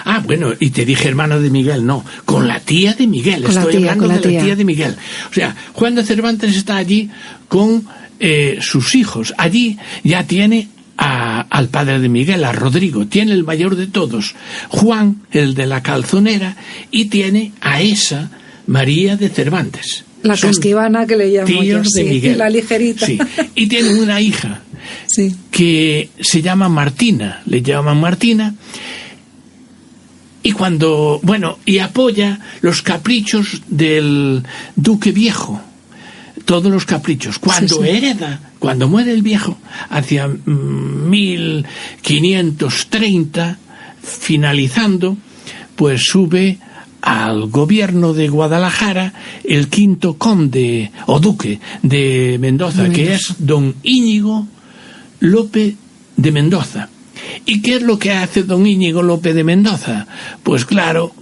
Speaker 4: Ah, bueno, y te dije hermana de Miguel, no, con la tía de Miguel, estoy hablando de la tía de Miguel. O sea, Juan de Cervantes está allí con sus hijos. Allí ya tiene al padre de Miguel, a Rodrigo, tiene el mayor de todos, Juan, el de la calzonera, y tiene a esa María de Cervantes.
Speaker 2: La casquivana que le llamo yo,
Speaker 4: de Miguel.
Speaker 2: La ligerita.
Speaker 4: Sí. Y tiene una hija que se llama Martina, le llaman Martina, y apoya los caprichos del duque viejo, todos los caprichos. Cuando cuando muere el viejo, hacia 1530, finalizando, pues sube al gobierno de Guadalajara el quinto conde o duque de Mendoza, que es don Íñigo Lope de Mendoza. ¿Y qué es lo que hace don Íñigo Lope de Mendoza? Pues claro,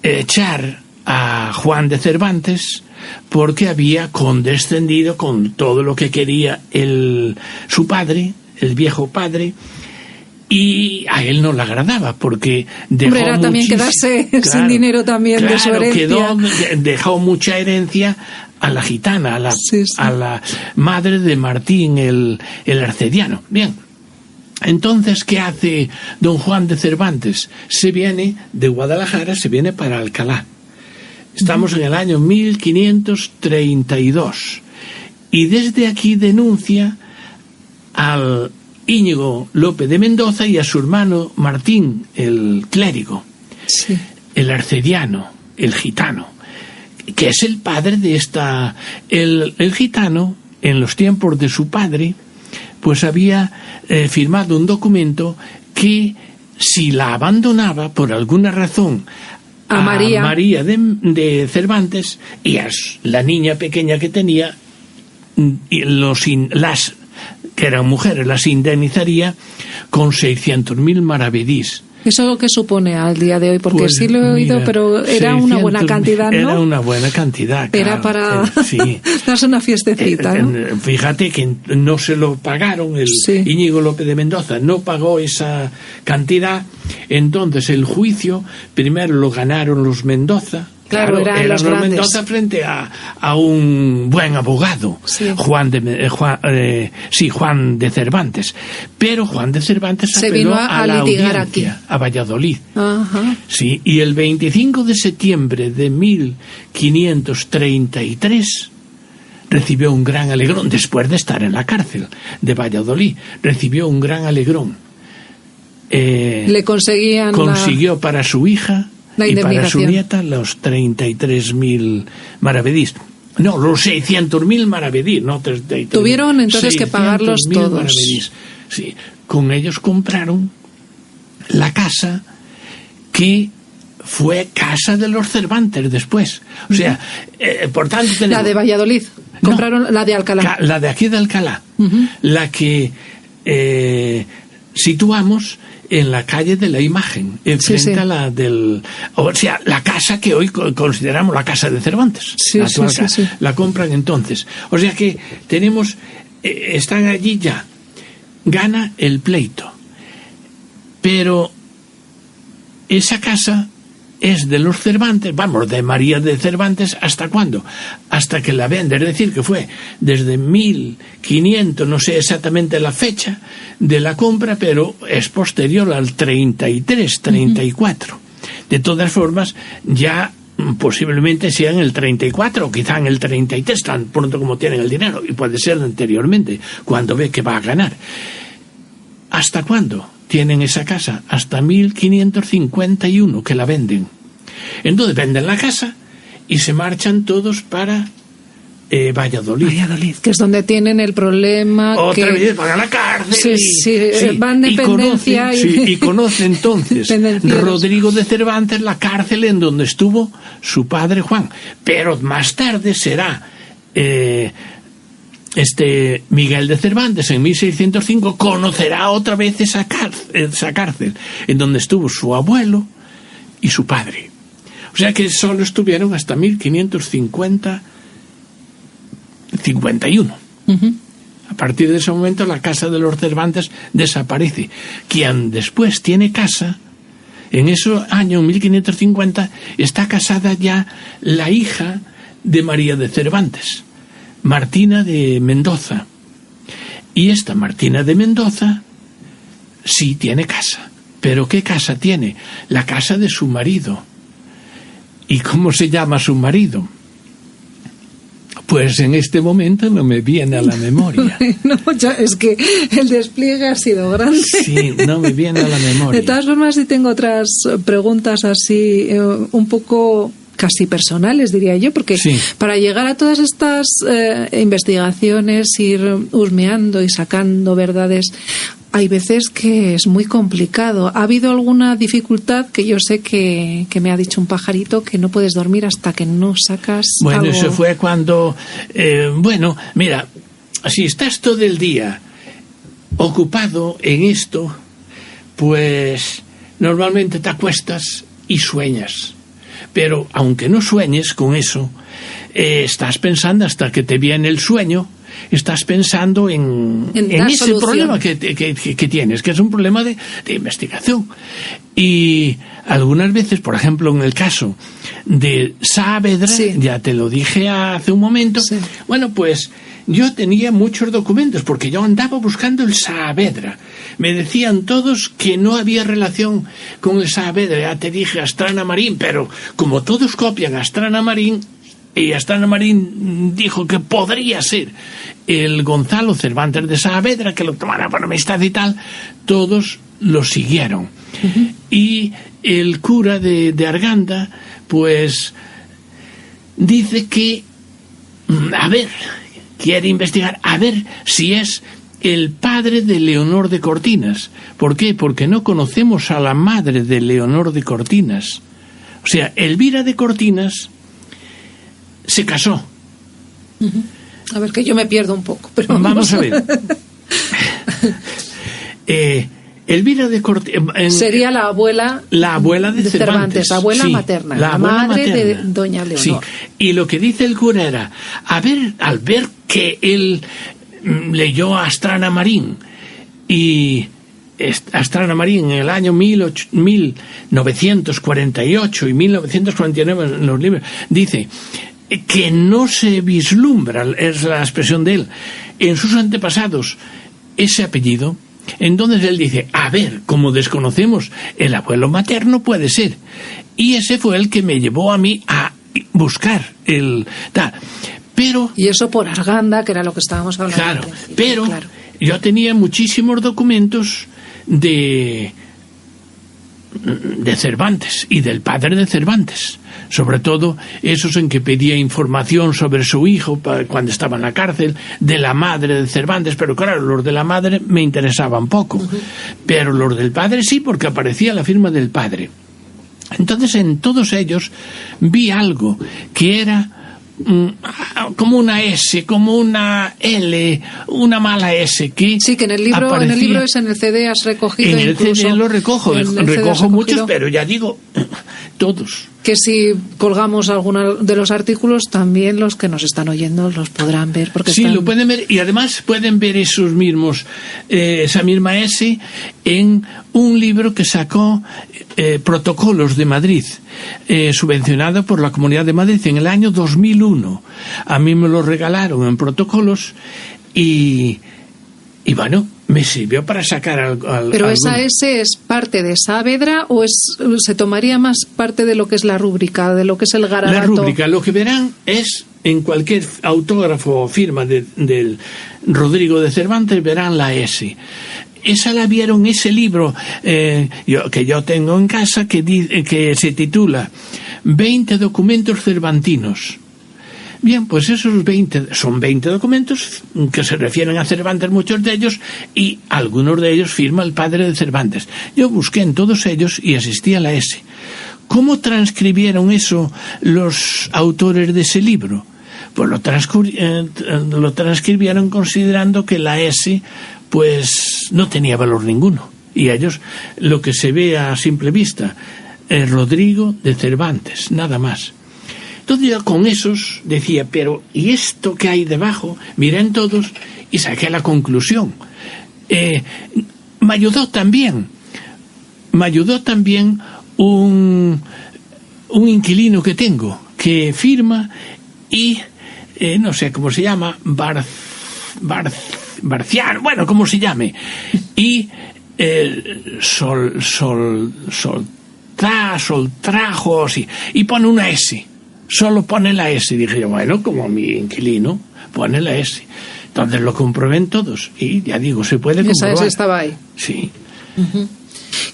Speaker 4: echar a Juan de Cervantes, porque había condescendido con todo lo que quería su padre, el viejo padre, y a él no le agradaba, porque dejó
Speaker 2: era también quedarse sin dinero también de su herencia.
Speaker 4: Dejó mucha herencia a la gitana, a la madre de Martín el arcediano. Bien, entonces, ¿qué hace don Juan de Cervantes? Se viene de Guadalajara, se viene para Alcalá. Estamos en el año 1532. Y desde aquí denuncia al Íñigo Lope de Mendoza y a su hermano Martín, el clérigo, el arcediano, el gitano, que es el padre de esta... El gitano, en los tiempos de su padre, pues había firmado un documento que si la abandonaba por alguna razón a María de Cervantes y a la niña pequeña que tenía, que eran mujeres, las indemnizaría con 600.000 maravedís.
Speaker 2: ¿Eso qué supone al día de hoy? Porque pues, sí lo he oído, pero era una buena cantidad, ¿no?
Speaker 4: Era una buena cantidad, claro.
Speaker 2: Era para darse una fiestecita, ¿no?
Speaker 4: Fíjate que no se lo pagaron, Íñigo Lope de Mendoza no pagó esa cantidad. Entonces el juicio primero lo ganaron los Mendoza.
Speaker 2: Claro, eran los
Speaker 4: Mendoza frente a un buen abogado, Juan de Cervantes. Pero Juan de Cervantes
Speaker 2: se vino a
Speaker 4: la
Speaker 2: litigar
Speaker 4: audiencia,
Speaker 2: aquí,
Speaker 4: a Valladolid.
Speaker 2: Ajá.
Speaker 4: Sí, y el 25 de septiembre de 1533 recibió un gran alegrón, después de estar en la cárcel de Valladolid, recibió un gran alegrón.
Speaker 2: Le
Speaker 4: consiguió para su hija y para su nieta los 33.000 maravedís. No, los 600.000 maravedís, no 33.000.
Speaker 2: Tuvieron entonces que pagarlos todos.
Speaker 4: Maravedís. Sí, con ellos compraron la casa que fue casa de los Cervantes después. O sea, por tanto tenemos...
Speaker 2: La de Valladolid. Compraron la de Alcalá.
Speaker 4: La de aquí de Alcalá. La que situamos en la calle de la Imagen, enfrente a la del... O sea, la casa que hoy consideramos la casa de Cervantes. La compran entonces. O sea que tenemos... están allí ya. Gana el pleito. Pero esa casa es de los Cervantes, vamos, de María de Cervantes, ¿hasta cuándo? Hasta que la vende, es decir, que fue desde 1500, no sé exactamente la fecha de la compra, pero es posterior al 33, 34. De todas formas, ya posiblemente sea en el 34 o quizá en el 33, tan pronto como tienen el dinero, y puede ser anteriormente, cuando ve que va a ganar. ¿Hasta cuándo tienen esa casa? Hasta 1551 que la venden. Entonces venden la casa y se marchan todos para Valladolid,
Speaker 2: que es donde tienen el problema.
Speaker 4: Otra vez van a la cárcel.
Speaker 2: Van dependencia.
Speaker 4: Y conoce entonces Rodrigo de Cervantes la cárcel en donde estuvo su padre Juan. Pero más tarde será Miguel de Cervantes en 1605 conocerá otra vez esa cárcel en donde estuvo su abuelo y su padre. O sea que solo estuvieron hasta 1551. A partir de ese momento la casa de los Cervantes desaparece. Quien después tiene casa, en ese año 1550, está casada ya la hija de María de Cervantes, Martina de Mendoza. Y esta Martina de Mendoza sí tiene casa. ¿Pero qué casa tiene? La casa de su marido. ¿Y cómo se llama su marido? Pues en este momento no me viene a la memoria.
Speaker 2: No, ya es que el despliegue ha sido grande.
Speaker 4: Sí, no me viene a la memoria.
Speaker 2: De todas formas, sí tengo otras preguntas así, un poco casi personales, diría yo, porque para llegar a todas estas investigaciones, ir husmeando y sacando verdades, hay veces que es muy complicado. ¿Ha habido alguna dificultad? Que yo sé que me ha dicho un pajarito que no puedes dormir hasta que no sacas
Speaker 4: Bueno,
Speaker 2: algo.
Speaker 4: Eso fue cuando... mira, si estás todo el día ocupado en esto, pues normalmente te acuestas y sueñas. Pero aunque no sueñes con eso, estás pensando hasta que te viene el sueño, estás pensando en ese solución. Problema que tienes, que es un problema de investigación. Y algunas veces, por ejemplo, en el caso de Saavedra, ya te lo dije hace un momento, bueno, pues yo tenía muchos documentos, porque yo andaba buscando el Saavedra. Me decían todos que no había relación con el Saavedra. Ya te dije Astrana Marín, pero como todos copian Astrana Marín, y Astrana Marín dijo que podría ser el Gonzalo Cervantes de Saavedra, que lo tomara por amistad y tal, todos lo siguieron. Y el cura de Arganda, pues, dice que, quiere investigar, a ver si es el padre de Leonor de Cortinas. ¿Por qué? Porque no conocemos a la madre de Leonor de Cortinas. O sea, Elvira de Cortinas se casó.
Speaker 2: A ver, que yo me pierdo un poco, pero
Speaker 4: vamos a ver. Elvira de Cortinas
Speaker 2: sería la abuela
Speaker 4: de Cervantes,
Speaker 2: abuela materna, la madre materna de doña Leonor.
Speaker 4: Sí. Y lo que dice el cura era, al ver que él leyó a Astrana Marín, y Astrana Marín en el año 1948 y 1949 en los libros, dice que no se vislumbra, es la expresión de él, en sus antepasados ese apellido. Entonces él dice, como desconocemos el abuelo materno, puede ser. Y ese fue el que me llevó a mí a buscar el tal. Pero...
Speaker 2: Y eso por Arganda, que era lo que estábamos hablando.
Speaker 4: Claro, pero yo tenía muchísimos documentos de Cervantes y del padre de Cervantes, sobre todo esos en que pedía información sobre su hijo cuando estaba en la cárcel, de la madre de Cervantes, pero claro, los de la madre me interesaban poco, pero los del padre sí, porque aparecía la firma del padre. Entonces en todos ellos vi algo que era como una S, como una L, una mala S, que
Speaker 2: sí, que en el libro es, en el CD has recogido.
Speaker 4: En el CD lo recojo muchos, pero ya digo, todos.
Speaker 2: Que si colgamos alguno de los artículos, también los que nos están oyendo los podrán ver. Porque
Speaker 4: sí, lo pueden ver, y además pueden ver esos mismos, esa misma S en un libro que sacó Protocolos de Madrid, subvencionado por la Comunidad de Madrid en el año 2001. A mí me lo regalaron en Protocolos y bueno, me sirvió para sacar
Speaker 2: ¿Pero esa S es parte de Saavedra o se tomaría más parte de lo que es la rúbrica, de lo que es el garabato?
Speaker 4: La rúbrica, lo que verán es, en cualquier autógrafo o firma del Rodrigo de Cervantes, verán la S. Esa la vieron, ese libro que yo tengo en casa, que se titula 20 documentos cervantinos. Bien, pues esos son 20 documentos que se refieren a Cervantes, muchos de ellos, y algunos de ellos firma el padre de Cervantes. Yo busqué en todos ellos y existía la S. ¿Cómo transcribieron eso los autores de ese libro? Pues lo transcribieron considerando que la S pues no tenía valor ninguno. Y ellos, lo que se ve a simple vista, Rodrigo de Cervantes, nada más. Entonces yo con esos decía, pero ¿y esto que hay debajo? Miré en todos y saqué la conclusión. Me ayudó también un inquilino que tengo, que firma y no sé cómo se llama, Barciano, bueno, como se llame, y Soltrajo, sí, y pone una S. Solo pone la S. Dije yo, bueno, como mi inquilino pone la S. Entonces lo comprobé en todos. Y ya digo, se puede comprobar.
Speaker 2: Esa S estaba ahí.
Speaker 4: Sí.
Speaker 2: Uh-huh.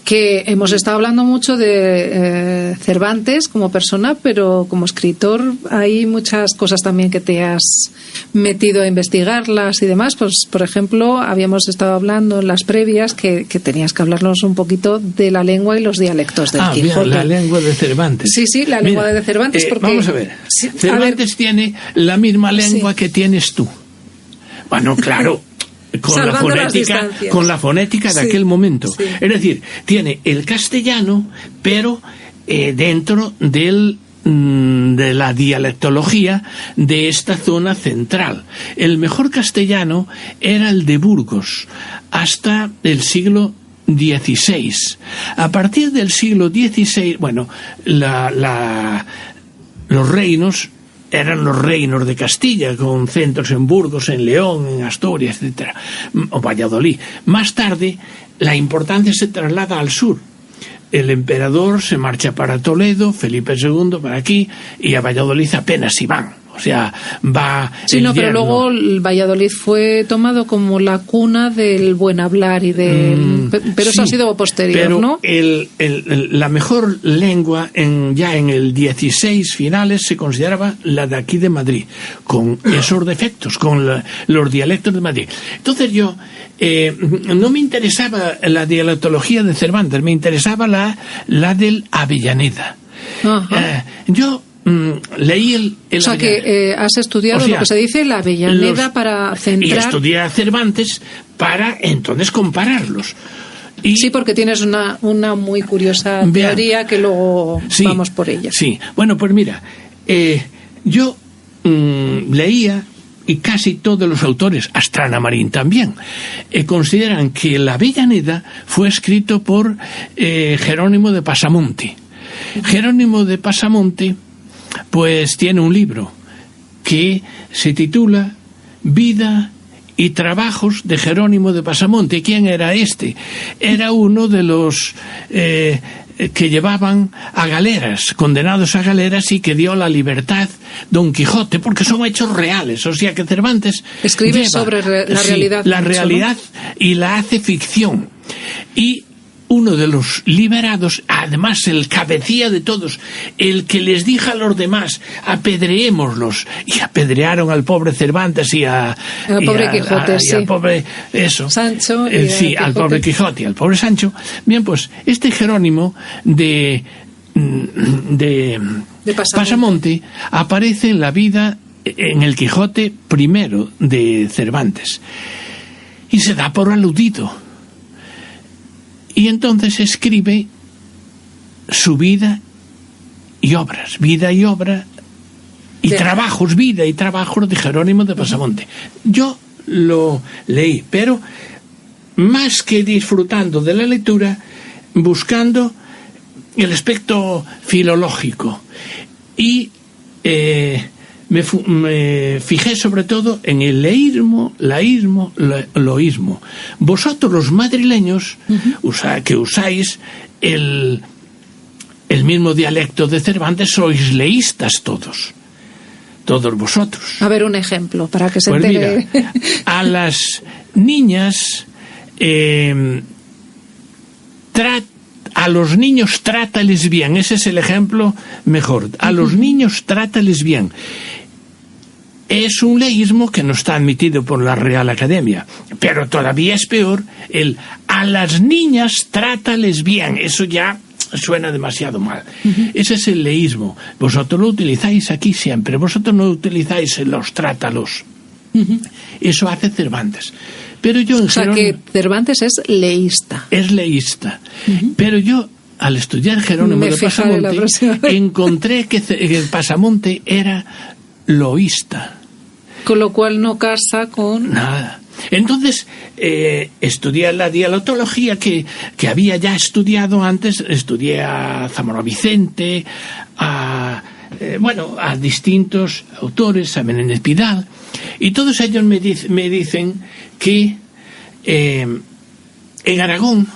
Speaker 2: Que hemos estado hablando mucho de Cervantes como persona, pero como escritor hay muchas cosas también que te has metido a investigarlas y demás. Pues, por ejemplo, habíamos estado hablando en las previas que tenías que hablarnos un poquito de la lengua y los dialectos del Quijote.
Speaker 4: Bien, la lengua de Cervantes.
Speaker 2: Sí, la lengua de Cervantes. Porque,
Speaker 4: vamos a ver. Cervantes tiene la misma lengua que tienes tú. Bueno, claro. Con la fonética de aquel momento. Sí. Es decir, tiene el castellano, pero dentro de la dialectología de esta zona central. El mejor castellano era el de Burgos, hasta el siglo XVI. A partir del siglo XVI, bueno, los reinos eran los reinos de Castilla, con centros en Burgos, en León, en Asturias, etcétera, o Valladolid. Más tarde, la importancia se traslada al sur. El emperador se marcha para Toledo, Felipe II para aquí, y a Valladolid apenas si van. O sea, va...
Speaker 2: Sí, no, pero luego el Valladolid fue tomado como la cuna del buen hablar y del... pero eso ha sido posterior,
Speaker 4: pero
Speaker 2: ¿no?
Speaker 4: La mejor lengua ya en el 16 finales se consideraba la de aquí de Madrid, con esos defectos, con los dialectos de Madrid. Entonces yo no me interesaba la dialectología de Cervantes, me interesaba la del Avellaneda. Yo leí o
Speaker 2: sea que has estudiado lo que se dice la Avellaneda para centrar...
Speaker 4: Y estudié a Cervantes para entonces compararlos.
Speaker 2: Sí, porque tienes una muy curiosa teoría que luego vamos por ella.
Speaker 4: Sí, bueno, pues mira, yo leía, y casi todos los autores, Astrana Marín también, consideran que la Avellaneda fue escrito por Jerónimo de Pasamonte. Jerónimo de Pasamonte pues tiene un libro que se titula Vida y Trabajos de Jerónimo de Pasamonte. ¿Quién era este? Era uno de los que llevaban a galeras, condenados a galeras, y que dio la libertad Don Quijote, porque son hechos reales. O sea que Cervantes
Speaker 2: escribe sobre la realidad.
Speaker 4: La realidad, ¿no? Y la hace ficción. Y uno de los liberados, además el cabecilla de todos, el que les dijo a los demás, apedreémoslos, y apedrearon al pobre Cervantes y al pobre Quijote, y al pobre
Speaker 2: Sancho,
Speaker 4: sí, al pobre Quijote y al pobre Sancho. Bien, pues este Jerónimo de Pasamonte aparece en la vida, en el Quijote primero de Cervantes, y se da por aludido. Y entonces escribe su vida y obras, vida y obra, y trabajos, vida y trabajos de Jerónimo de Pasamonte. Yo lo leí, pero más que disfrutando de la lectura, buscando el aspecto filológico. Y me fijé sobre todo en el leísmo, laísmo, loísmo. Vosotros los madrileños, que usáis el mismo dialecto de Cervantes, sois leístas todos vosotros.
Speaker 2: A ver, un ejemplo para que se entere.
Speaker 4: Mira, a las niñas a los niños trátales bien. Ese es el ejemplo mejor. A los niños trátales bien. Es un leísmo que no está admitido por la Real Academia, pero todavía es peor el a las niñas trátales bien. Eso ya suena demasiado mal. Ese es el leísmo. Vosotros lo utilizáis aquí siempre. Vosotros no utilizáis los trátalos. Eso hace Cervantes. Pero yo en
Speaker 2: Jerónimo, que Cervantes es leísta.
Speaker 4: Es leísta. Pero yo, al estudiar Jerónimo de Pasamonte, encontré que Pasamonte era loísta.
Speaker 2: Con lo cual no casa con...
Speaker 4: Nada. Entonces, estudié la dialogología que había ya estudiado antes. Estudié a Zamora Vicente, a distintos autores, a Menéndez Pidal, y todos ellos me dicen que en Aragón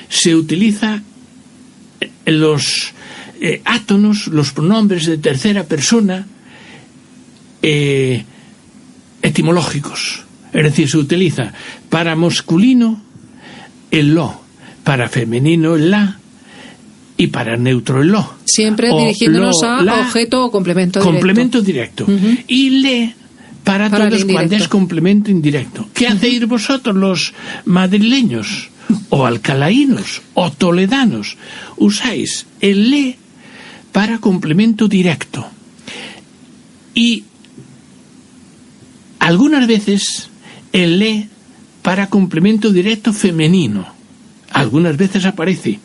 Speaker 4: se utiliza los átonos, los pronombres de tercera persona etimológicos. Es decir, se utiliza para masculino el lo, para femenino el la, y para neutro el lo.
Speaker 2: Siempre dirigiéndonos a objeto o complemento directo.
Speaker 4: Complemento directo. Y le para todos cuando es complemento indirecto. ¿Qué hacéis vosotros los madrileños o alcalaínos o toledanos? Usáis el le para complemento directo. Y algunas veces el le para complemento directo femenino. Algunas veces aparece.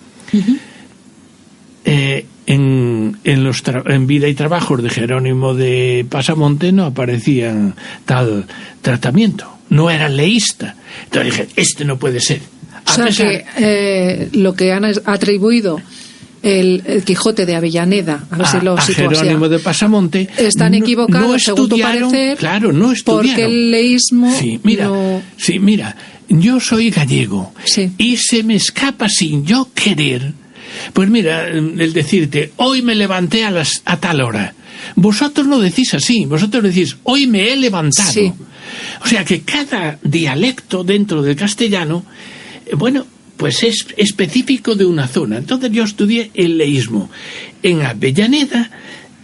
Speaker 4: En Vida y Trabajos de Jerónimo de Pasamonte no aparecía tal tratamiento. No era leísta. Entonces dije, este no puede ser.
Speaker 2: Que lo que han atribuido el Quijote de Avellaneda, a ver si lo sitúo así,
Speaker 4: Jerónimo de Pasamonte,
Speaker 2: están equivocados, según tu parecer,
Speaker 4: no estudiaron.
Speaker 2: Porque el leísmo...
Speaker 4: Mira, yo soy gallego, y se me escapa sin yo querer. Pues mira, el decirte, hoy me levanté a tal hora. Vosotros no decís así, vosotros decís, hoy me he levantado. Sí. O sea que cada dialecto dentro del castellano, pues es específico de una zona. Entonces yo estudié el leísmo en Avellaneda,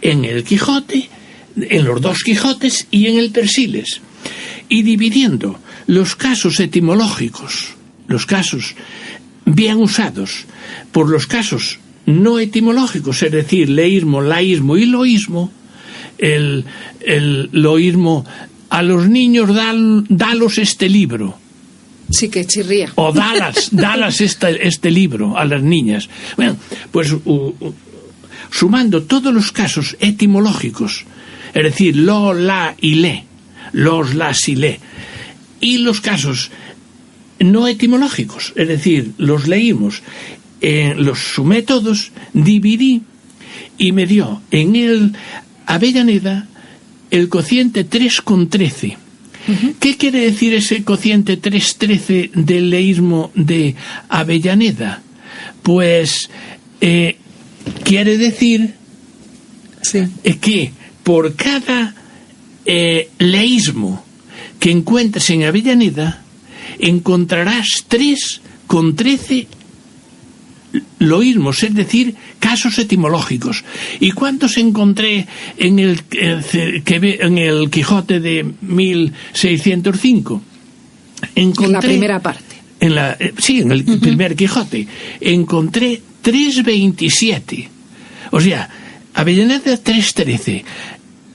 Speaker 4: en el Quijote, en los dos Quijotes y en el Persiles. Y dividiendo los casos etimológicos, los casos bien usados, por los casos no etimológicos, es decir, leísmo, laísmo y loísmo. El loísmo, a los niños dalos este libro.
Speaker 2: Sí, que chirría.
Speaker 4: O dalas este libro a las niñas. Bueno, pues sumando todos los casos etimológicos, es decir, lo, la y le, los, las y le, y los casos no etimológicos, es decir, los leímos, los sumé todos, dividí y me dio en el Avellaneda el cociente 3,13. ¿Qué quiere decir ese cociente 3,13 del leísmo de Avellaneda? Pues quiere decir
Speaker 2: Sí.
Speaker 4: que por cada leísmo que encuentres en Avellaneda, encontrarás 3 con 13 loísmos, es decir, casos etimológicos. ¿Y cuántos encontré en el Quijote de 1605? Encontré,
Speaker 2: en la primera parte.
Speaker 4: en el primer Quijote. Encontré 327. O sea, Avellaneda 313.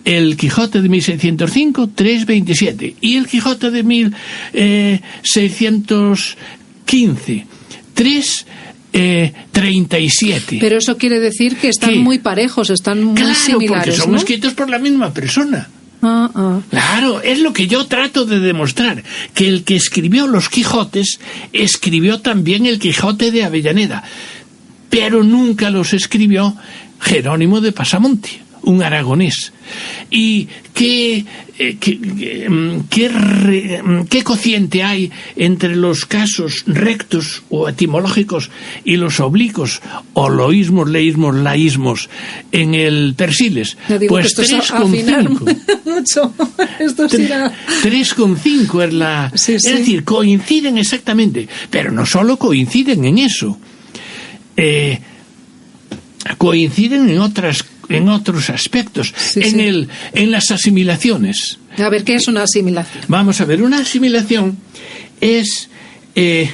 Speaker 4: El Quijote de 1605, 327. Y el Quijote de 1615, 337.
Speaker 2: Pero eso quiere decir que están muy parejos, están muy similares,
Speaker 4: porque son
Speaker 2: ¿no?
Speaker 4: escritos por la misma persona. Claro, es lo que yo trato de demostrar, que el que escribió los Quijotes escribió también el Quijote de Avellaneda, pero nunca los escribió Jerónimo de Pasamonte, un aragonés. ¿Y qué cociente hay entre los casos rectos o etimológicos y los oblicuos o loísmos, leísmos, laísmos en el Persiles? Pues 3,5.
Speaker 2: Mucho. Esto será
Speaker 4: 3,5 es la...
Speaker 2: Sí.
Speaker 4: Es decir, coinciden exactamente, pero no solo coinciden en eso. Coinciden en otros aspectos, en las asimilaciones.
Speaker 2: A ver, ¿qué es una asimilación?
Speaker 4: Vamos a ver, una asimilación es el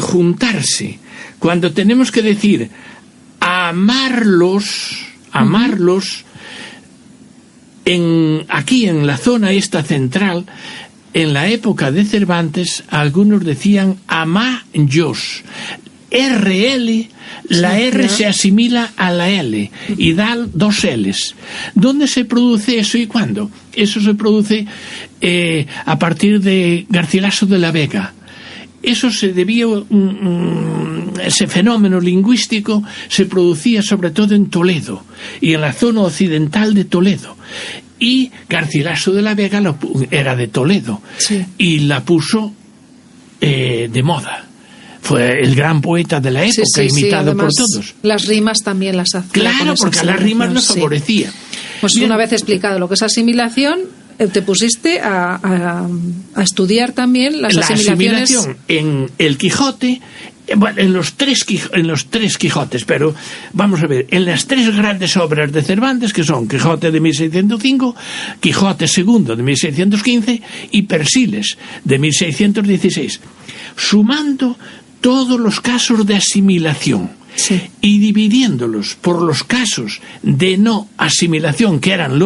Speaker 4: juntarse. Cuando tenemos que decir amarlos, aquí en la zona esta central, en la época de Cervantes, algunos decían amayos. RL, la R se asimila a la L y da 2 L's. ¿Dónde se produce eso y cuándo? Eso se produce a partir de Garcilaso de la Vega. Eso se debió, ese fenómeno lingüístico se producía sobre todo en Toledo y en la zona occidental de Toledo. Y Garcilaso de la Vega era de Toledo y la puso de moda. Fue el gran poeta de la época, imitado por todos.
Speaker 2: Las rimas también las hacía.
Speaker 4: Claro, porque a las rimas lo favorecía.
Speaker 2: Pues una vez explicado lo que es asimilación, te pusiste a estudiar también las asimilaciones.
Speaker 4: La asimilación en el Quijote, en los tres Quijotes, pero vamos a ver, en las 3 grandes obras de Cervantes, que son Quijote de 1605, Quijote II de 1615 y Persiles de 1616, sumando todos los casos de asimilación y dividiéndolos por los casos de no asimilación, que eran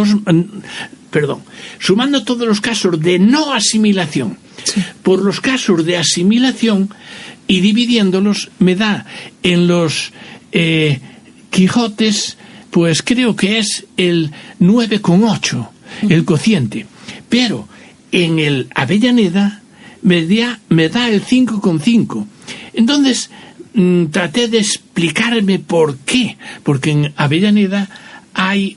Speaker 4: sumando todos los casos de no asimilación por los casos de asimilación y dividiéndolos, me da en los Quijotes, pues creo que es el 9,8 el cociente, pero en el Avellaneda me da el 5,5. Entonces traté de explicarme por qué, porque en Avellaneda hay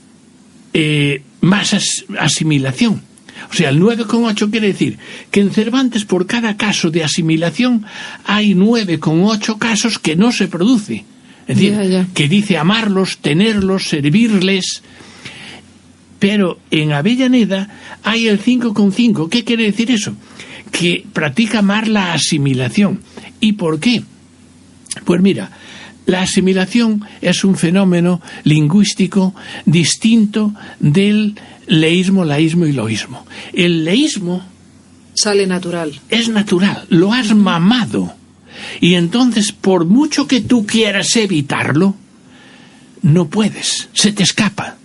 Speaker 4: más asimilación. O sea, el 9,8 quiere decir que en Cervantes por cada caso de asimilación hay 9,8 casos que no se produce. Es decir, que dice amarlos, tenerlos, servirles. Pero en Avellaneda hay el 5,5. ¿Qué quiere decir eso? Que practica más la asimilación. ¿Y por qué? Pues mira, la asimilación es un fenómeno lingüístico distinto del leísmo, laísmo y loísmo. El leísmo
Speaker 2: sale natural.
Speaker 4: Es natural, lo has mamado. Y entonces, por mucho que tú quieras evitarlo, no puedes, se te escapa.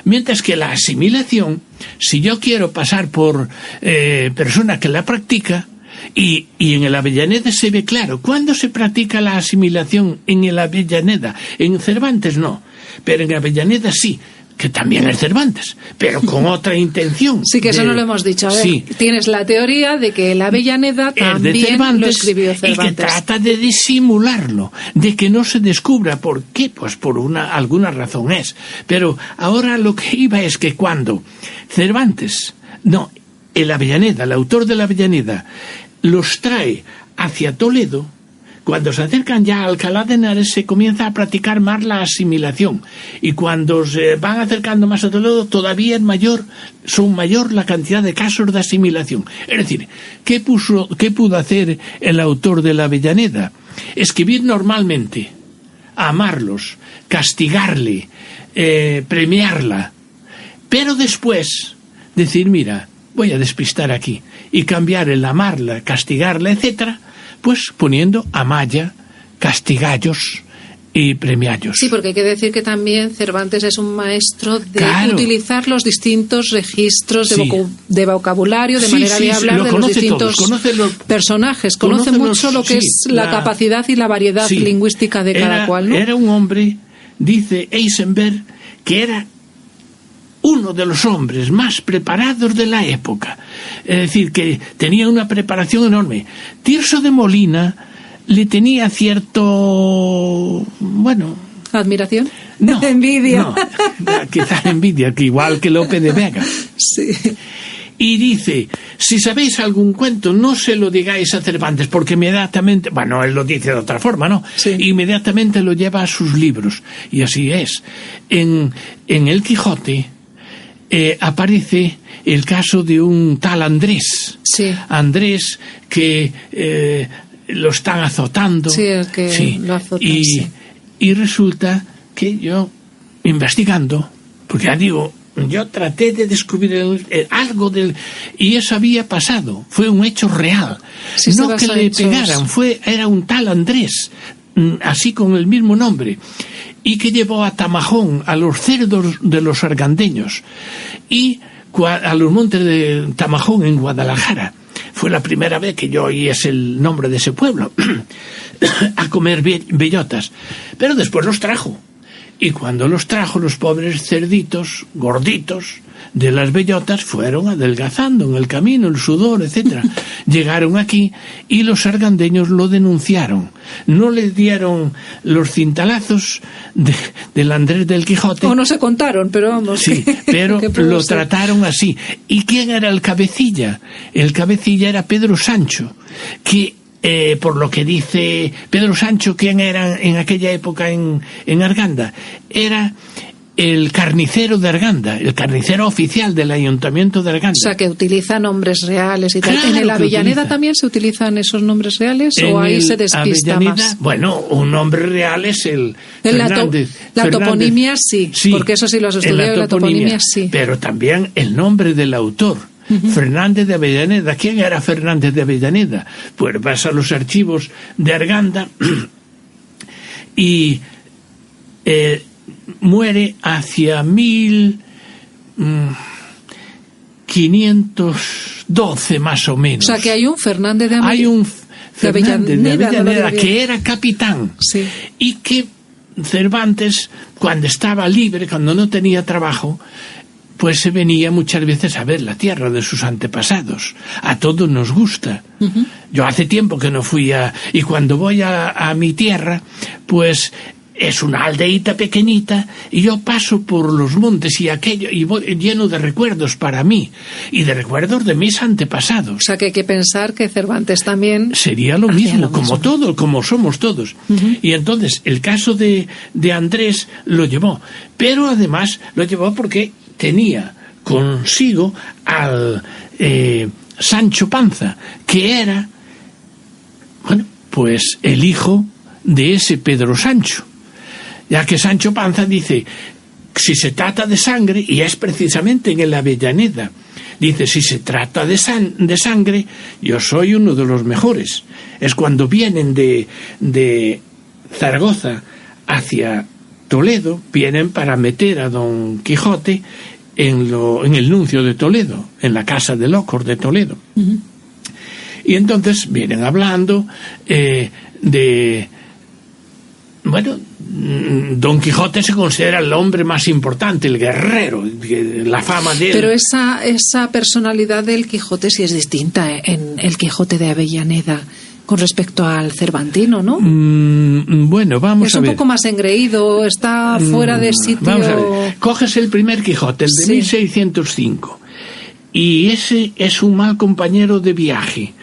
Speaker 4: Mientras que la asimilación, si yo quiero pasar por persona que la practica, y en el Avellaneda se ve claro, ¿cuándo se practica la asimilación en el Avellaneda? En Cervantes no, pero en Avellaneda sí, que también es Cervantes, pero con otra intención.
Speaker 2: Sí, que eso no lo hemos dicho. A ver, tienes la teoría de que el Avellaneda también lo escribió Cervantes.
Speaker 4: Y que trata de disimularlo, de que no se descubra. ¿Por qué? Pues por alguna razón es. Pero ahora lo que iba es que cuando el Avellaneda, el autor de la Avellaneda, los trae hacia Toledo, cuando se acercan ya a Alcalá de Henares se comienza a practicar más la asimilación, y cuando se van acercando más a Toledo todavía son mayor la cantidad de casos de asimilación. Es decir, ¿qué pudo hacer el autor de la Avellaneda? Escribir normalmente, amarlos, castigarle, premiarla, pero después decir, mira, voy a despistar aquí, y cambiar el amarla, castigarla, etcétera, pues poniendo amalla, castigallos y premiallos.
Speaker 2: Sí, porque hay que decir que también Cervantes es un maestro de utilizar los distintos registros de vocabulario, de manera de hablar de los distintos personajes. Conoce mucho lo que es la capacidad y la variedad lingüística de cada cual, ¿no?
Speaker 4: Era un hombre, dice Eisenberg, que era uno de los hombres más preparados de la época. Es decir, que tenía una preparación enorme. Tirso de Molina le tenía cierto...
Speaker 2: ¿admiración?
Speaker 4: No.
Speaker 2: Envidia.
Speaker 4: No, quizás envidia, que igual que Lope de Vega.
Speaker 2: Sí.
Speaker 4: Y dice, si sabéis algún cuento, no se lo digáis a Cervantes, porque inmediatamente... Bueno, él lo dice de otra forma, ¿no?
Speaker 2: Sí.
Speaker 4: Inmediatamente lo lleva a sus libros. Y así es. En El Quijote... aparece el caso de un tal Andrés.
Speaker 2: Sí.
Speaker 4: Andrés que lo están azotando.
Speaker 2: Sí, el que lo azota.
Speaker 4: Y resulta que yo, investigando, porque ya digo, yo traté de descubrir algo del... Y eso había pasado, fue un hecho real.
Speaker 2: Sí,
Speaker 4: no que le pegaran, era un tal Andrés, así con el mismo nombre, y que llevó a Tamajón, a los cerdos de los argandeños, y a los montes de Tamajón en Guadalajara. Fue la primera vez que yo oí el nombre de ese pueblo, a comer bellotas. Pero después los trajo. Y cuando los trajo, los pobres cerditos, gorditos, de las bellotas, fueron adelgazando en el camino, el sudor, etcétera. Llegaron aquí y los argandeños lo denunciaron. No le dieron los cintalazos del Andrés del Quijote.
Speaker 2: O no se contaron, pero vamos.
Speaker 4: Sí, pero lo trataron así. ¿Y quién era el cabecilla? El cabecilla era Pedro Sancho, que... por lo que dice Pedro Sancho, ¿quién era en aquella época en Arganda? Era el carnicero de Arganda, el carnicero oficial del ayuntamiento de Arganda.
Speaker 2: O sea, que utiliza nombres reales y tal.
Speaker 4: Claro,
Speaker 2: ¿En el Avellaneda también se utilizan esos nombres reales o ahí se despista más?
Speaker 4: Bueno, un nombre real es el Fernández.
Speaker 2: La toponimia sí, porque eso sí lo has estudiado, la toponimia sí.
Speaker 4: Pero también el nombre del autor. Fernández de Avellaneda. ¿Quién era Fernández de Avellaneda? Pues vas a los archivos de Arganda y muere hacia 1512 más o menos.
Speaker 2: O sea que hay un Fernández de Avellaneda.
Speaker 4: Hay un Fernández de Avellaneda que era capitán,
Speaker 2: sí.
Speaker 4: Y que Cervantes, cuando estaba libre, cuando no tenía trabajo, pues se venía muchas veces a ver la tierra de sus antepasados. A todos nos gusta. Uh-huh. Yo hace tiempo que no fui y cuando voy a mi tierra, pues es una aldeíta pequeñita y yo paso por los montes y aquello y voy lleno de recuerdos para mí y de recuerdos de mis antepasados.
Speaker 2: O sea que hay que pensar que Cervantes también
Speaker 4: sería lo mismo, como todo, como somos todos. Uh-huh. Y entonces el caso de Andrés lo llevó, pero además lo llevó porque tenía consigo al Sancho Panza, que era, bueno, pues el hijo de ese Pedro Sancho, ya que Sancho Panza dice, si se trata de sangre, y es precisamente en el Avellaneda, dice, si se trata de sangre, yo soy uno de los mejores. Es cuando vienen de Zaragoza hacia Toledo, vienen para meter a Don Quijote en el nuncio de Toledo, en la casa de Locor de Toledo. Uh-huh. Y entonces vienen hablando bueno, Don Quijote se considera el hombre más importante, el guerrero, la fama de él.
Speaker 2: Pero esa personalidad del Quijote sí es distinta en el Quijote de Avellaneda con respecto al cervantino, ¿no?
Speaker 4: Bueno, vamos a ver.
Speaker 2: Es un poco más engreído, está fuera de sitio.
Speaker 4: Vamos a ver. Coges el primer Quijote, el de 1605, y ese es un mal compañero de viaje.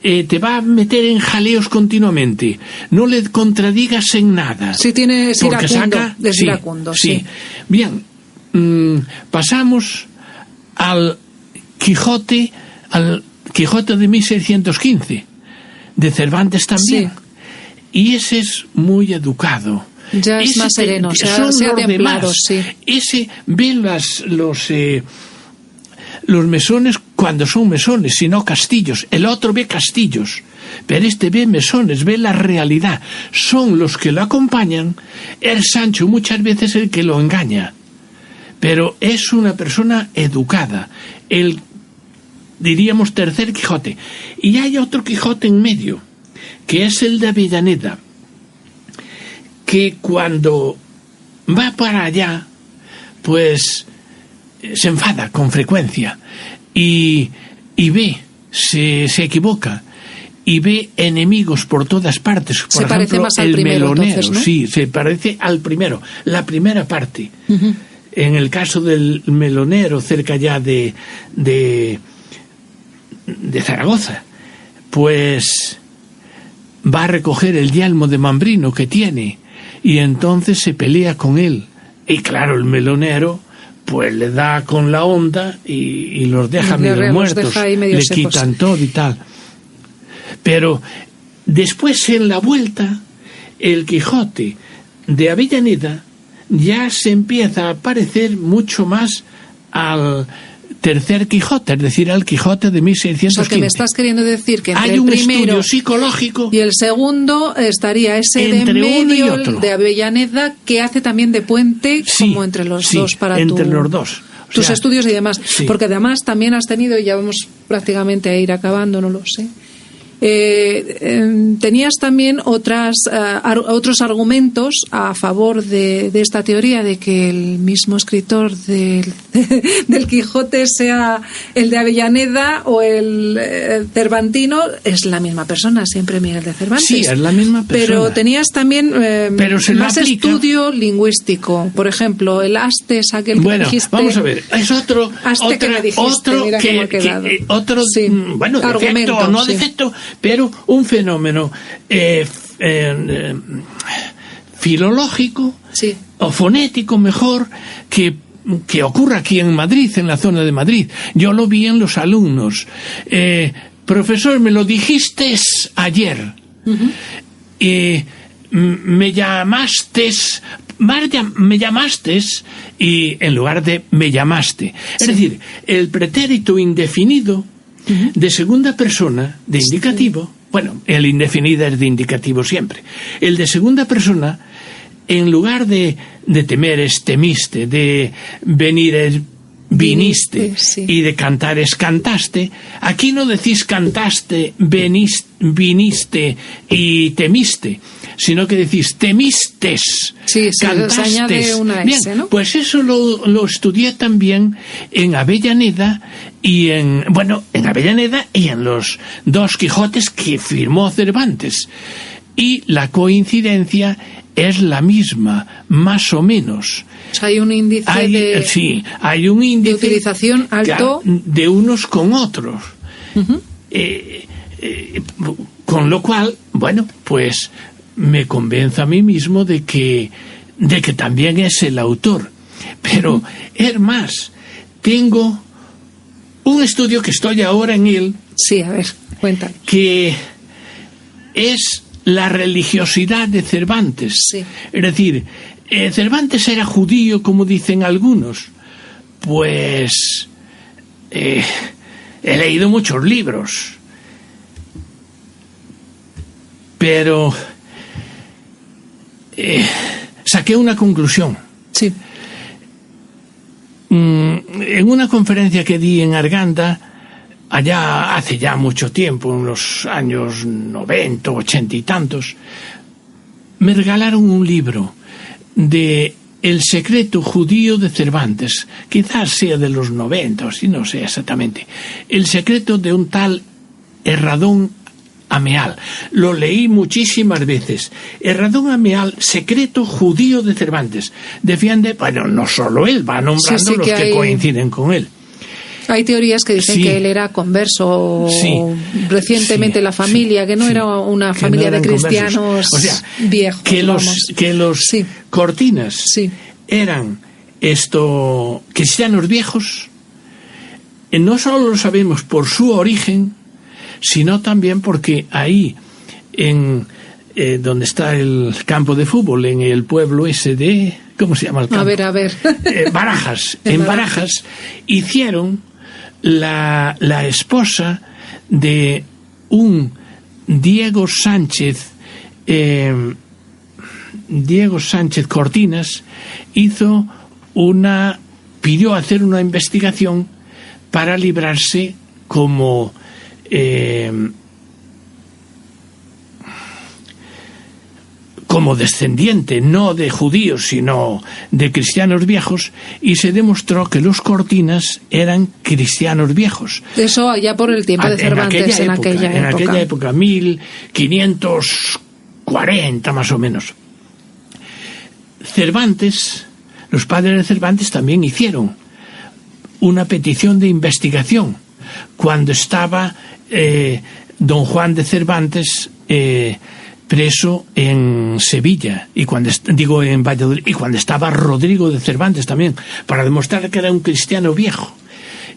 Speaker 4: te va a meter en jaleos continuamente. No le contradigas en nada.
Speaker 2: Sí, tiene iracundo,
Speaker 4: sí. Bien, pasamos al Quijote de 1615, de Cervantes también. Sí. Y ese es muy educado.
Speaker 2: Ya es más sereno, se ha templado, sí.
Speaker 4: Ese ve los mesones cuando son mesones, sino castillos. El otro ve castillos, pero este ve mesones, ve la realidad. Son los que lo acompañan. Es Sancho muchas veces el que lo engaña, pero es una persona educada. El, diríamos, tercer Quijote. Y hay otro Quijote en medio, que es el de Avellaneda, que cuando va para allá, pues se enfada con frecuencia y ve, se equivoca y ve enemigos por todas partes. Por ejemplo,
Speaker 2: parece más al primero,
Speaker 4: melonero,
Speaker 2: entonces, ¿no?
Speaker 4: Sí, se parece al primero, la primera parte. Uh-huh. En el caso del melonero, cerca ya de Zaragoza, pues va a recoger el yelmo de Mambrino que tiene, y entonces se pelea con él. Y claro, el melonero pues le da con la onda y los deja medio muertos, le quitan todo y tal. Pero después, en la vuelta, el Quijote de Avellaneda ya se empieza a parecer mucho más al tercer Quijote, es decir, al Quijote de 1615.
Speaker 2: O sea, que me estás queriendo decir que entre
Speaker 4: hay
Speaker 2: el
Speaker 4: un
Speaker 2: primero
Speaker 4: estudio psicológico
Speaker 2: y el segundo estaría ese
Speaker 4: entre
Speaker 2: de medio,
Speaker 4: uno y otro,
Speaker 2: de Avellaneda, que hace también de puente, como entre los dos para
Speaker 4: entre los dos.
Speaker 2: Tus estudios y demás.
Speaker 4: Sí.
Speaker 2: Porque además también has tenido, y ya vamos prácticamente a ir acabando, no lo sé, tenías también otros argumentos a favor de esta teoría de que el mismo escritor del Quijote, sea el de Avellaneda o el cervantino, es la misma persona, siempre Miguel de Cervantes.
Speaker 4: Sí, es la misma persona.
Speaker 2: Pero tenías también más estudio lingüístico. Por ejemplo, el astes, aquel que dijiste.
Speaker 4: Vamos a ver, es otro defecto o no defecto, pero un fenómeno filológico, o fonético mejor, que ocurre aquí en Madrid, en la zona de Madrid. Yo lo vi en los alumnos. Profesor, me lo dijiste ayer. Uh-huh. Me llamaste, y en lugar de me llamaste. Es decir, el pretérito indefinido de segunda persona, de indicativo, bueno, el indefinido es de indicativo siempre. El de segunda persona, en lugar de temer es temiste, de venir es viniste, y de cantar es cantaste. Aquí no decís cantaste, viniste y temiste, sino que decís temistes, cantaste.
Speaker 2: Se añade una S,
Speaker 4: bien,
Speaker 2: ¿no?
Speaker 4: pues eso lo estudié también en Avellaneda en Avellaneda y en los dos Quijotes que firmó Cervantes. Y la coincidencia es la misma, más o menos.
Speaker 2: O sea, hay un índice
Speaker 4: hay un índice
Speaker 2: de utilización alto
Speaker 4: de unos con otros. Uh-huh. Con lo cual, bueno, pues me convenzo a mí mismo de que también es el autor. Pero es más, tengo un estudio que estoy ahora en él.
Speaker 2: Sí, a ver, cuéntame.
Speaker 4: Que es la religiosidad de Cervantes.
Speaker 2: Sí.
Speaker 4: Es decir, Cervantes era judío, como dicen algunos. Pues he leído muchos libros, pero saqué una conclusión.
Speaker 2: Sí.
Speaker 4: En una conferencia que di en Arganda, allá hace ya mucho tiempo, en los años 90, 80 y tantos, me regalaron un libro de El secreto judío de Cervantes, quizás sea de los 90, si no sé exactamente. El secreto de un tal Erradón Ameal. Lo leí muchísimas veces. Erradón Ameal, secreto judío de Cervantes. Defiende, bueno, no solo él, va nombrando los que coinciden con él.
Speaker 2: Hay teorías que dicen que él era converso recientemente la familia, que no era una familia de cristianos viejos.
Speaker 4: Que los Cortinas eran cristianos viejos, no solo lo sabemos por su origen, sino también porque ahí, en donde está el campo de fútbol, en el pueblo ese de... ¿Cómo se llama el campo?
Speaker 2: A ver.
Speaker 4: Barajas. En Barajas hicieron la esposa de un Diego Sánchez Cortinas, pidió hacer una investigación para librarse como descendiente, no de judíos, sino de cristianos viejos, y se demostró que los Cortinas eran cristianos viejos.
Speaker 2: Eso allá por el tiempo de Cervantes, en aquella
Speaker 4: época, 1540 más o menos. Los padres de Cervantes también hicieron una petición de investigación cuando estaba don Juan de Cervantes preso en Sevilla, en Valladolid, y cuando estaba Rodrigo de Cervantes también, para demostrar que era un cristiano viejo,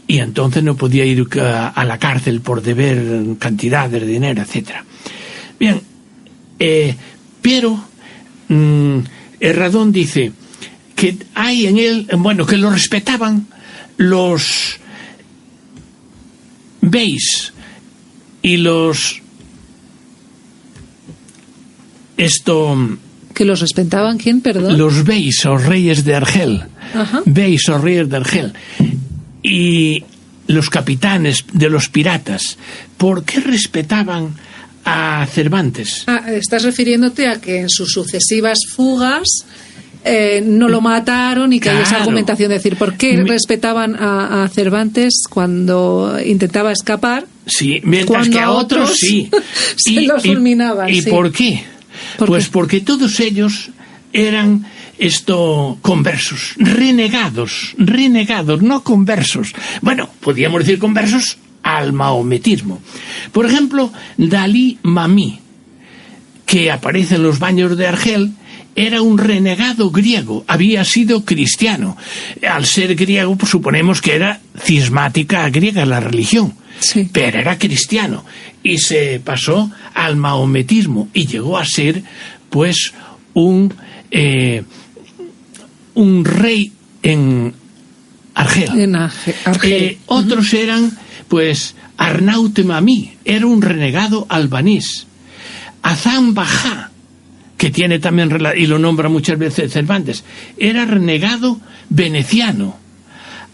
Speaker 4: y entonces no podía ir a la cárcel por deber cantidades de dinero, etcétera. Bien, pero Herradón dice que hay en él, que lo respetaban los beys y los
Speaker 2: ¿Que los respetaban quién, perdón?
Speaker 4: Los beys o reyes de Argel. Beys o reyes de Argel. Y los capitanes de los piratas. ¿Por qué respetaban a Cervantes?
Speaker 2: Estás refiriéndote a que en sus sucesivas fugas no lo mataron y que hay esa argumentación de decir, ¿por qué respetaban a Cervantes cuando intentaba escapar?
Speaker 4: Sí, mientras que a otros sí.
Speaker 2: se los fulminaban.
Speaker 4: ¿Y por qué? Pues porque todos ellos eran conversos, renegados, no conversos. Bueno, podríamos decir conversos al maometismo. Por ejemplo, Dalí Mami, que aparece en los baños de Argel, era un renegado griego, había sido cristiano. Al ser griego, pues suponemos que era cismática griega la religión.
Speaker 2: Sí.
Speaker 4: Pero era cristiano y se pasó al maometismo y llegó a ser pues un rey en Argel. Otros eran pues Arnaute Mami, era un renegado albanés. Azán Bajá, que tiene también, y lo nombra muchas veces Cervantes, era renegado veneciano.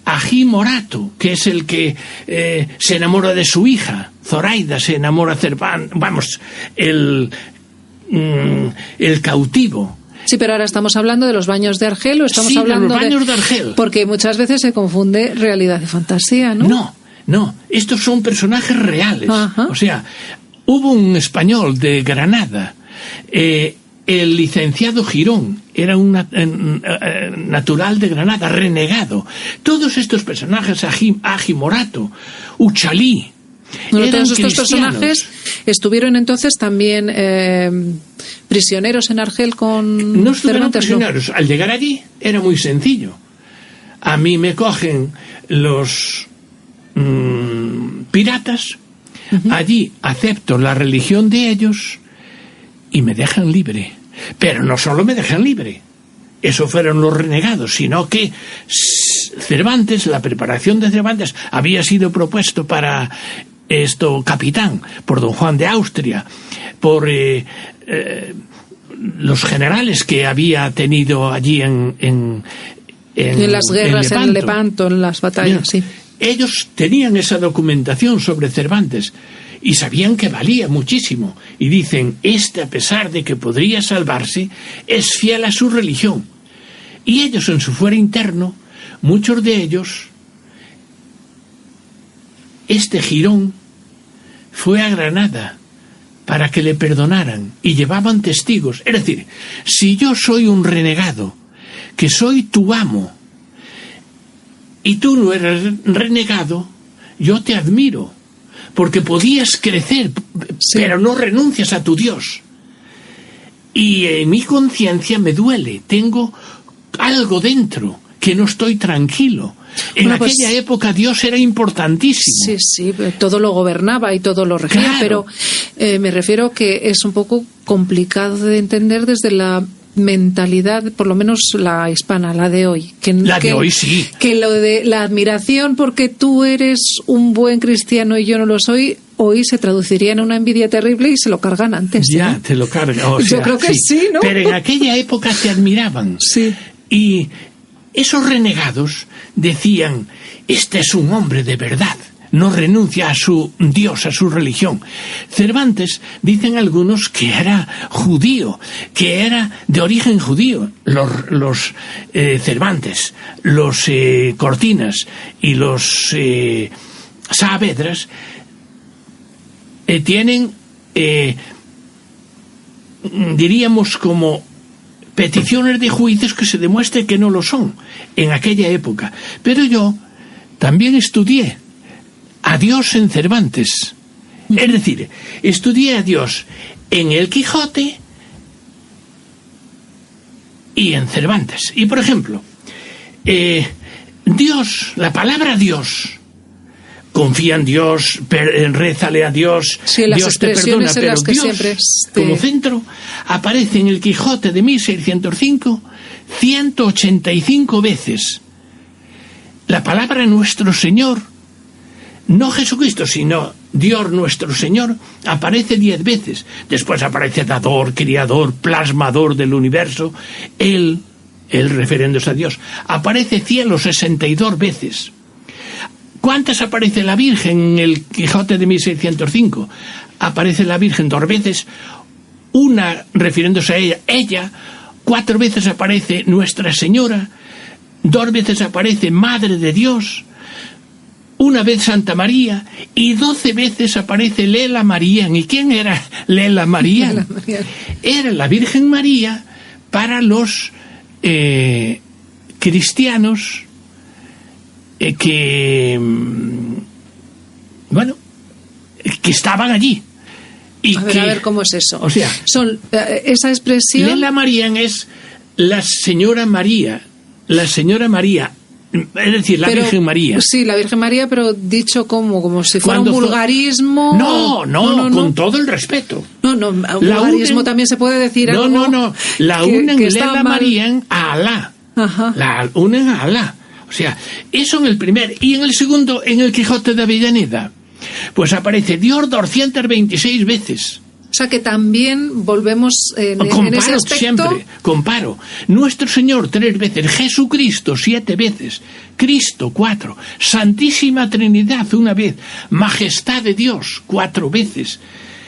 Speaker 4: Ají Morato, que es el que se enamora de su hija, Zoraida, se enamora de Cervantes, el cautivo.
Speaker 2: Sí, pero ahora estamos hablando de los baños de Argel, o estamos hablando
Speaker 4: de los baños de Argel.
Speaker 2: Porque muchas veces se confunde realidad y fantasía, ¿no?
Speaker 4: No, estos son personajes reales.
Speaker 2: Ajá.
Speaker 4: O sea, hubo un español de Granada, el licenciado Girón, era un natural de Granada, renegado. Todos estos personajes, Ají Morato, Uchalí,
Speaker 2: todos estos personajes estuvieron entonces también prisioneros en Argel con
Speaker 4: no estuvieron
Speaker 2: Cervantes,
Speaker 4: prisioneros. Al llegar allí era muy sencillo. A mí me cogen los piratas, allí acepto la religión de ellos y me dejan libre. Pero no solo me dejan libre, eso fueron los renegados, sino que Cervantes, la preparación de Cervantes había sido propuesto para capitán por don Juan de Austria, por los generales que había tenido allí en
Speaker 2: las guerras, en Lepanto, en las batallas. Sí.
Speaker 4: Ellos tenían esa documentación sobre Cervantes y sabían que valía muchísimo, y dicen, a pesar de que podría salvarse, es fiel a su religión. Y ellos en su fuero interno, muchos de ellos, Girón fue a Granada para que le perdonaran y llevaban testigos. Es decir, si yo soy un renegado, que soy tu amo, y tú no eres renegado, yo te admiro, porque podías crecer, pero no renuncias a tu Dios. Y en mi conciencia me duele, tengo algo dentro, que no estoy tranquilo. En aquella época Dios era importantísimo.
Speaker 2: Sí, todo lo gobernaba y todo lo regía,
Speaker 4: claro.
Speaker 2: Pero me refiero que es un poco complicado de entender desde la mentalidad, por lo menos la hispana, la de hoy.
Speaker 4: De hoy, sí.
Speaker 2: Que lo de la admiración porque tú eres un buen cristiano y yo no lo soy, hoy se traduciría en una envidia terrible y se lo cargan antes.
Speaker 4: Ya,
Speaker 2: ¿no?
Speaker 4: te lo cargan.
Speaker 2: Yo creo que sí, ¿no?
Speaker 4: Pero en aquella época te admiraban.
Speaker 2: Sí.
Speaker 4: Y esos renegados decían, este es un hombre de verdad, no renuncia a su Dios, a su religión. Cervantes, dicen algunos que era judío, que era de origen judío. Los Cervantes, los Cortinas y los Saavedras tienen, diríamos, como peticiones de juicios que se demuestre que no lo son en aquella época. Pero yo también estudié a Dios en Cervantes. Es decir, estudié a Dios en el Quijote y en Cervantes. Y por ejemplo, Dios, la palabra Dios, confía en Dios, rézale a Dios,
Speaker 2: sí, las
Speaker 4: Dios te perdona, pero
Speaker 2: las que
Speaker 4: Dios
Speaker 2: siempre
Speaker 4: como centro aparece en el Quijote de 1605 185 veces. La palabra nuestro Señor, no Jesucristo, sino Dios nuestro Señor, aparece 10 veces. Después aparece dador, criador, plasmador del universo, Él refiriéndose a Dios. Aparece cielo 62 veces. ¿Cuántas aparece la Virgen en el Quijote de 1605? Aparece la Virgen 2 veces, una refiriéndose a ella, 4 veces aparece Nuestra Señora, 2 veces aparece Madre de Dios, 1 vez Santa María y 12 veces aparece Lela Marían. ¿Y quién era Lela Marían? Era la Virgen María para los cristianos que estaban allí. Y
Speaker 2: a ver cómo es eso.
Speaker 4: O sea,
Speaker 2: esa expresión.
Speaker 4: Lela Marían es la Señora María, es decir, la Virgen María.
Speaker 2: Sí, la Virgen María, pero dicho como si fuera un vulgarismo.
Speaker 4: No, con todo el respeto.
Speaker 2: Un vulgarismo también se puede decir.
Speaker 4: No. La unen Lela Marían a Alá.
Speaker 2: Ajá.
Speaker 4: La unen a Alá. O sea, eso en el primer. Y en el segundo, en el Quijote de Avellaneda, pues aparece Dios 226 veces.
Speaker 2: O sea que también volvemos en ese aspecto.
Speaker 4: Siempre, comparo. Nuestro Señor 3 veces, Jesucristo 7 veces, Cristo 4, Santísima Trinidad 1 vez, Majestad de Dios 4 veces,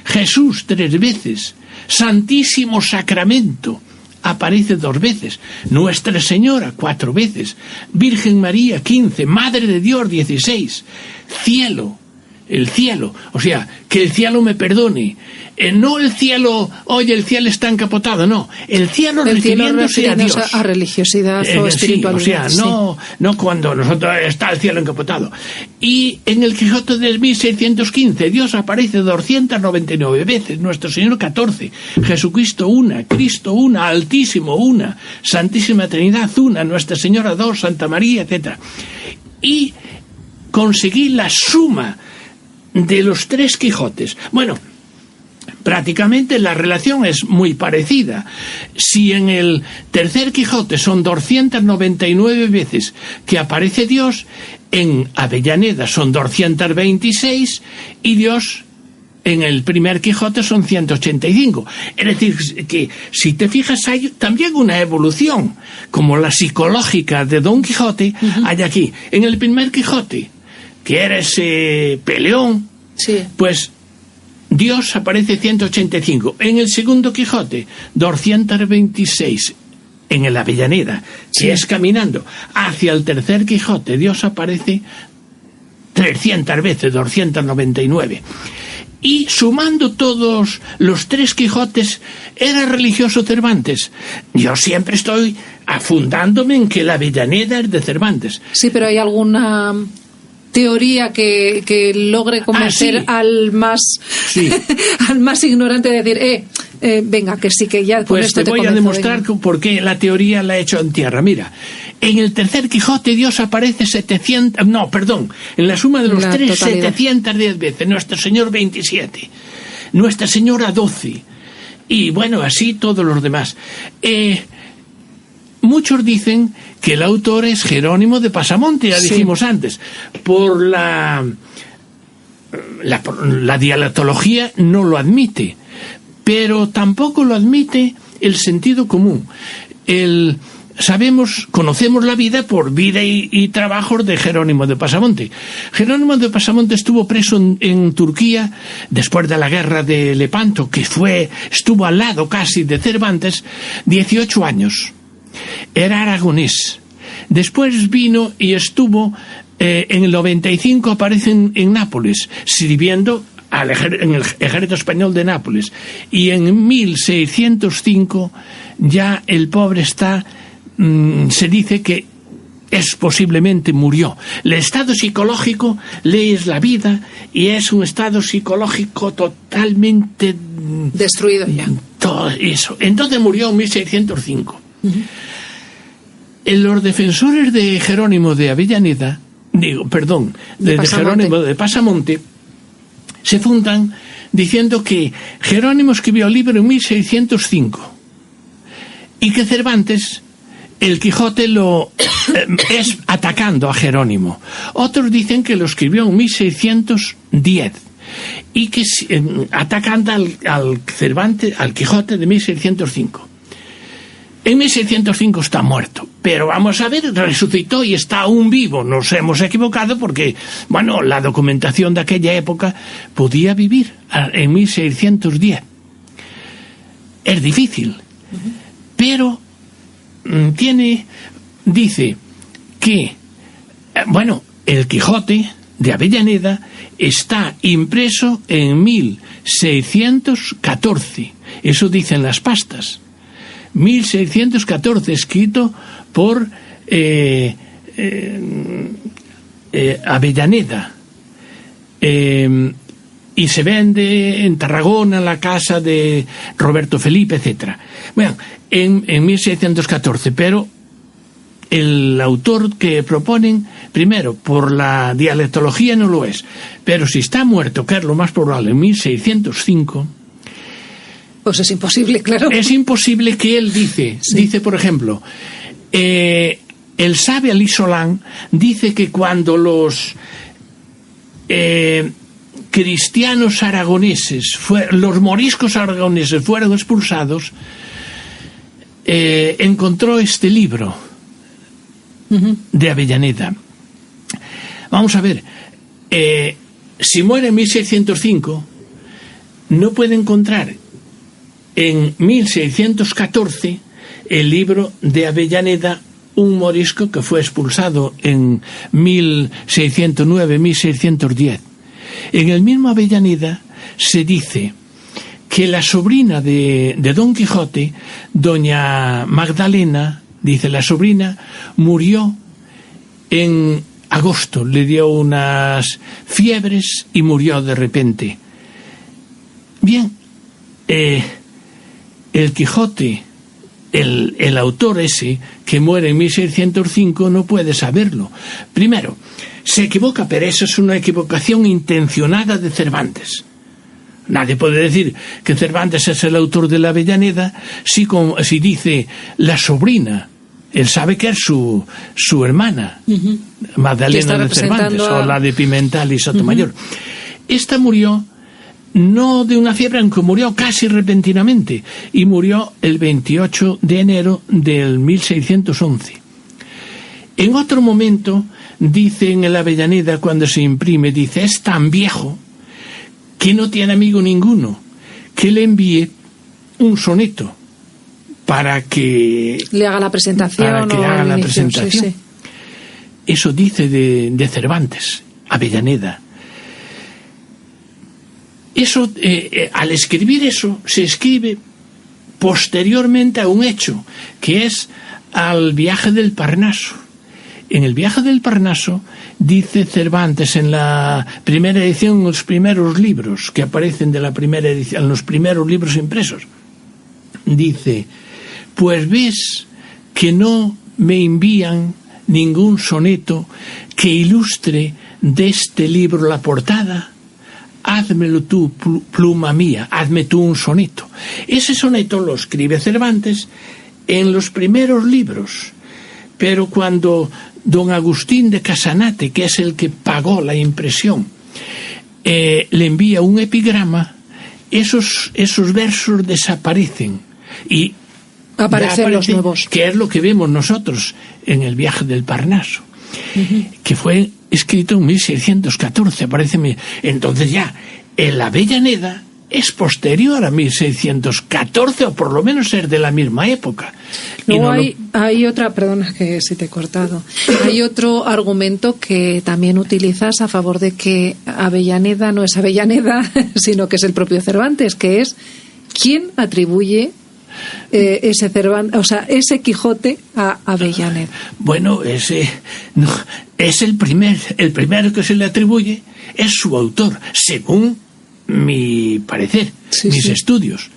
Speaker 4: Jesús 3 veces, Santísimo Sacramento aparece 2 veces, Nuestra Señora 4 veces, Virgen María 15, Madre de Dios 16, cielo, el cielo, o sea, que el cielo me perdone, no el cielo, oye, el cielo está encapotado, no, el cielo refiriéndose a Dios,
Speaker 2: a religiosidad o espiritualidad.
Speaker 4: Sí, o sea, no cuando nosotros está el cielo encapotado. Y en el Quijote de 1615 Dios aparece 299 veces, Nuestro Señor 14, Jesucristo 1, Cristo 1, Altísimo 1, Santísima Trinidad 1, Nuestra Señora 2, Santa María, etc. Y conseguí la suma de los 3 Quijotes. Bueno, prácticamente la relación es muy parecida. Si en el tercer Quijote son 299 veces que aparece Dios, en Avellaneda son 226 y Dios en el primer Quijote son 185. Es decir, que si te fijas hay también una evolución, como la psicológica de Don Quijote, hay aquí. En el primer Quijote, que era ese peleón,
Speaker 2: sí,
Speaker 4: pues Dios aparece 185. En el segundo Quijote, 226. En el Avellaneda, que es caminando hacia el tercer Quijote, Dios aparece 300 veces, 299. Y sumando todos los 3 Quijotes, ¿era religioso Cervantes? Yo siempre estoy afundándome en que la Avellaneda es de Cervantes.
Speaker 2: Sí, pero ¿hay alguna teoría que logre convencer
Speaker 4: sí.
Speaker 2: al más al más ignorante de decir, venga, que sí, que ya con
Speaker 4: pues
Speaker 2: esto
Speaker 4: te voy a demostrar por qué la teoría la he hecho en tierra. Mira, en el tercer Quijote Dios aparece en la suma de los 3, 710 veces, Nuestro Señor 27, Nuestra Señora 12, y bueno, así todos los demás. Muchos dicen que el autor es Jerónimo de Pasamonte, ya dijimos antes, por la dialectología no lo admite, pero tampoco lo admite el sentido común. Conocemos la vida por vida y trabajos de Jerónimo de Pasamonte. Jerónimo de Pasamonte estuvo preso en Turquía después de la guerra de Lepanto, que estuvo al lado casi de Cervantes, 18 años. Era aragonés. Después vino y estuvo, en el 95 aparece en Nápoles, sirviendo en el ejército español de Nápoles. Y en 1605 ya el pobre está, se dice que posiblemente murió. El estado psicológico lees la vida y es un estado psicológico totalmente
Speaker 2: destruido ya.
Speaker 4: Todo eso. Entonces murió en 1605. Los defensores de Jerónimo de Avellaneda, de Jerónimo de Pasamonte, se fundan diciendo que Jerónimo escribió el libro en 1605 y que Cervantes, el Quijote, es atacando a Jerónimo. Otros dicen que lo escribió en 1610 y que atacando al Cervantes, al Quijote de 1605. En 1605 está muerto, pero vamos a ver, resucitó y está aún vivo. Nos hemos equivocado porque, bueno, la documentación de aquella época podía vivir en 1610. Es difícil, pero dice que, el Quijote de Avellaneda está impreso en 1614. Eso dicen las pastas. 1614, escrito por Avellaneda, y se vende en Tarragona, en la casa de Roberto Felipe, etcétera. Bueno, en 1614, pero el autor que proponen, primero, por la dialectología no lo es, pero si está muerto, que es lo más probable, en 1605,
Speaker 2: pues es imposible, claro.
Speaker 4: Es imposible que él dice, por ejemplo, el sabe Ali Solán dice que cuando los cristianos aragoneses, los moriscos aragoneses fueron expulsados, encontró este libro de Avellaneda. Vamos a ver, si muere en 1605, no puede encontrar en 1614 el libro de Avellaneda, un morisco que fue expulsado en 1609-1610. En el mismo Avellaneda se dice que la sobrina de Don Quijote, doña Magdalena, dice la sobrina, murió en agosto, le dio unas fiebres y murió de repente. Bien, el Quijote, el autor ese que muere en 1605 no puede saberlo. Primero, se equivoca, pero eso es una equivocación intencionada de Cervantes. Nadie puede decir que Cervantes es el autor de la Avellaneda si dice la sobrina. Él sabe que es su hermana, Magdalena de Cervantes, o la de Pimental y Sotomayor. Esta murió no de una fiebre, aunque murió casi repentinamente, y murió el 28 de enero del 1611. En otro momento, dice en el Avellaneda, cuando se imprime, dice, es tan viejo que no tiene amigo ninguno, que le envíe un soneto para que
Speaker 2: le haga la presentación.
Speaker 4: Sí. Eso dice de Cervantes, Avellaneda. Eso, al escribir eso, se escribe posteriormente a un hecho, que es al viaje del Parnaso. En el viaje del Parnaso, dice Cervantes en la primera edición, en los primeros libros que aparecen de la primera edición, en los primeros libros impresos, dice: pues ves que no me envían ningún soneto que ilustre de este libro la portada. Házmelo tú, pluma mía, hazme tú un soneto. Ese soneto lo escribe Cervantes en los primeros libros, pero cuando don Agustín de Casanate, que es el que pagó la impresión, le envía un epigrama, esos versos desaparecen y
Speaker 2: aparecen los nuevos,
Speaker 4: que es lo que vemos nosotros en el viaje del Parnaso, que fue escrito en 1614, parece. Entonces ya el Avellaneda es posterior a 1614, o por lo menos es de la misma época.
Speaker 2: Luego hay otra, perdona que si te he cortado, hay otro argumento que también utilizas a favor de que Avellaneda no es Avellaneda, sino que es el propio Cervantes, que es quién atribuye ese Cervantes, o sea, ese Quijote a Avellaneda.
Speaker 4: Bueno, ese no, es el primero que se le atribuye es su autor, según mi parecer, mis estudios.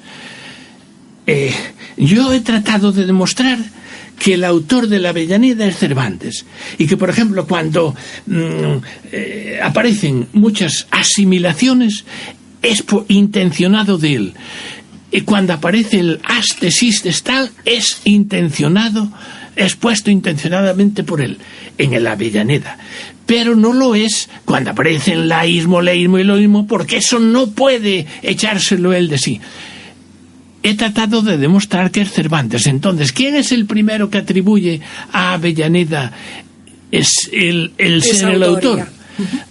Speaker 4: Yo he tratado de demostrar que el autor de la Avellaneda es Cervantes, y que, por ejemplo, cuando aparecen muchas asimilaciones, es intencionado de él. Y cuando aparece el aste sistes tal, es intencionado, es puesto intencionadamente por él, en el Avellaneda. Pero no lo es cuando aparecen laísmo, leísmo y loísmo, porque eso no puede echárselo él de sí. He tratado de demostrar que es Cervantes. Entonces, ¿quién es el primero que atribuye a Avellaneda el ser el autor?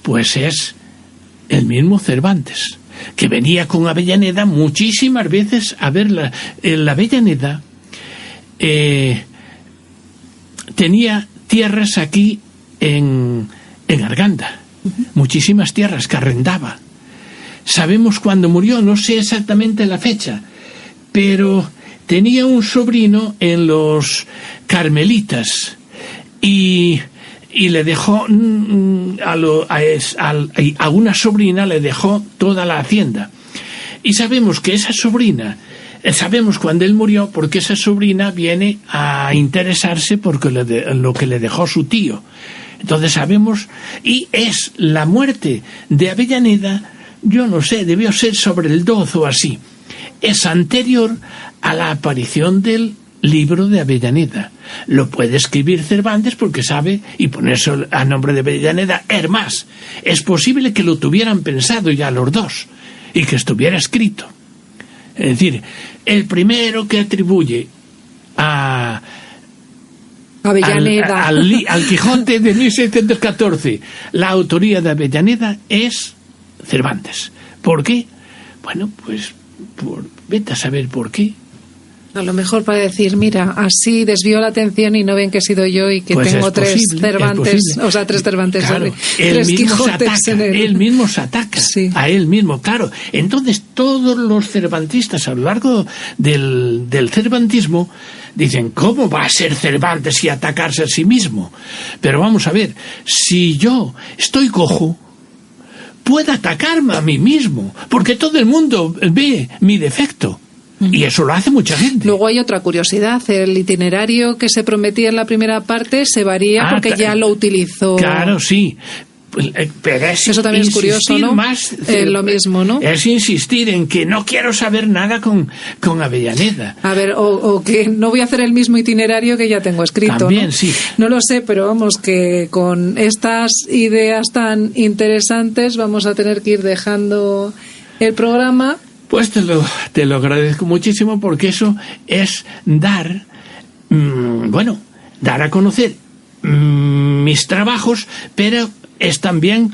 Speaker 4: Pues es el mismo Cervantes, que venía con Avellaneda muchísimas veces a verla. La Avellaneda tenía tierras aquí en Arganda, muchísimas tierras que arrendaba. Sabemos cuándo murió, no sé exactamente la fecha, pero tenía un sobrino en los Carmelitas y le dejó a una sobrina le dejó toda la hacienda. Y sabemos que esa sobrina, sabemos cuándo él murió, porque esa sobrina viene a interesarse por lo que le dejó su tío. Entonces sabemos, y es la muerte de Avellaneda, yo no sé, debió ser sobre el 12 o así. Es anterior a la aparición del libro de Avellaneda. Lo puede escribir Cervantes porque sabe, y ponerse a nombre de Avellaneda. Es más, es posible que lo tuvieran pensado ya los dos y que estuviera escrito. Es decir, el primero que atribuye a
Speaker 2: Avellaneda
Speaker 4: al Quijote de 1614 la autoría de Avellaneda es Cervantes. ¿Por qué? Bueno, pues vete a saber por qué.
Speaker 2: A lo mejor para decir, mira, así desvió la atención y no ven que he sido yo y que
Speaker 4: pues
Speaker 2: tengo tres Cervantes, o sea, tres Cervantes,
Speaker 4: claro,
Speaker 2: tres Quijotes en él.
Speaker 4: Él mismo se ataca a él mismo, claro. Entonces todos los cervantistas a lo largo del cervantismo dicen, ¿cómo va a ser Cervantes y atacarse a sí mismo? Pero vamos a ver, si yo estoy cojo, puedo atacarme a mí mismo, porque todo el mundo ve mi defecto. Y eso lo hace mucha gente.
Speaker 2: Luego hay otra curiosidad. El itinerario que se prometía en la primera parte se varía porque ya lo utilizó.
Speaker 4: Claro, sí. Pero
Speaker 2: eso también es curioso, ¿no?
Speaker 4: Más,
Speaker 2: lo mismo, ¿no?
Speaker 4: Es insistir en que no quiero saber nada con Avellaneda.
Speaker 2: A ver, o que no voy a hacer el mismo itinerario que ya tengo escrito.
Speaker 4: También,
Speaker 2: ¿no?
Speaker 4: sí.
Speaker 2: No lo sé, pero vamos, que con estas ideas tan interesantes vamos a tener que ir dejando el programa.
Speaker 4: Pues te lo agradezco muchísimo, porque eso es dar a conocer mis trabajos, pero es también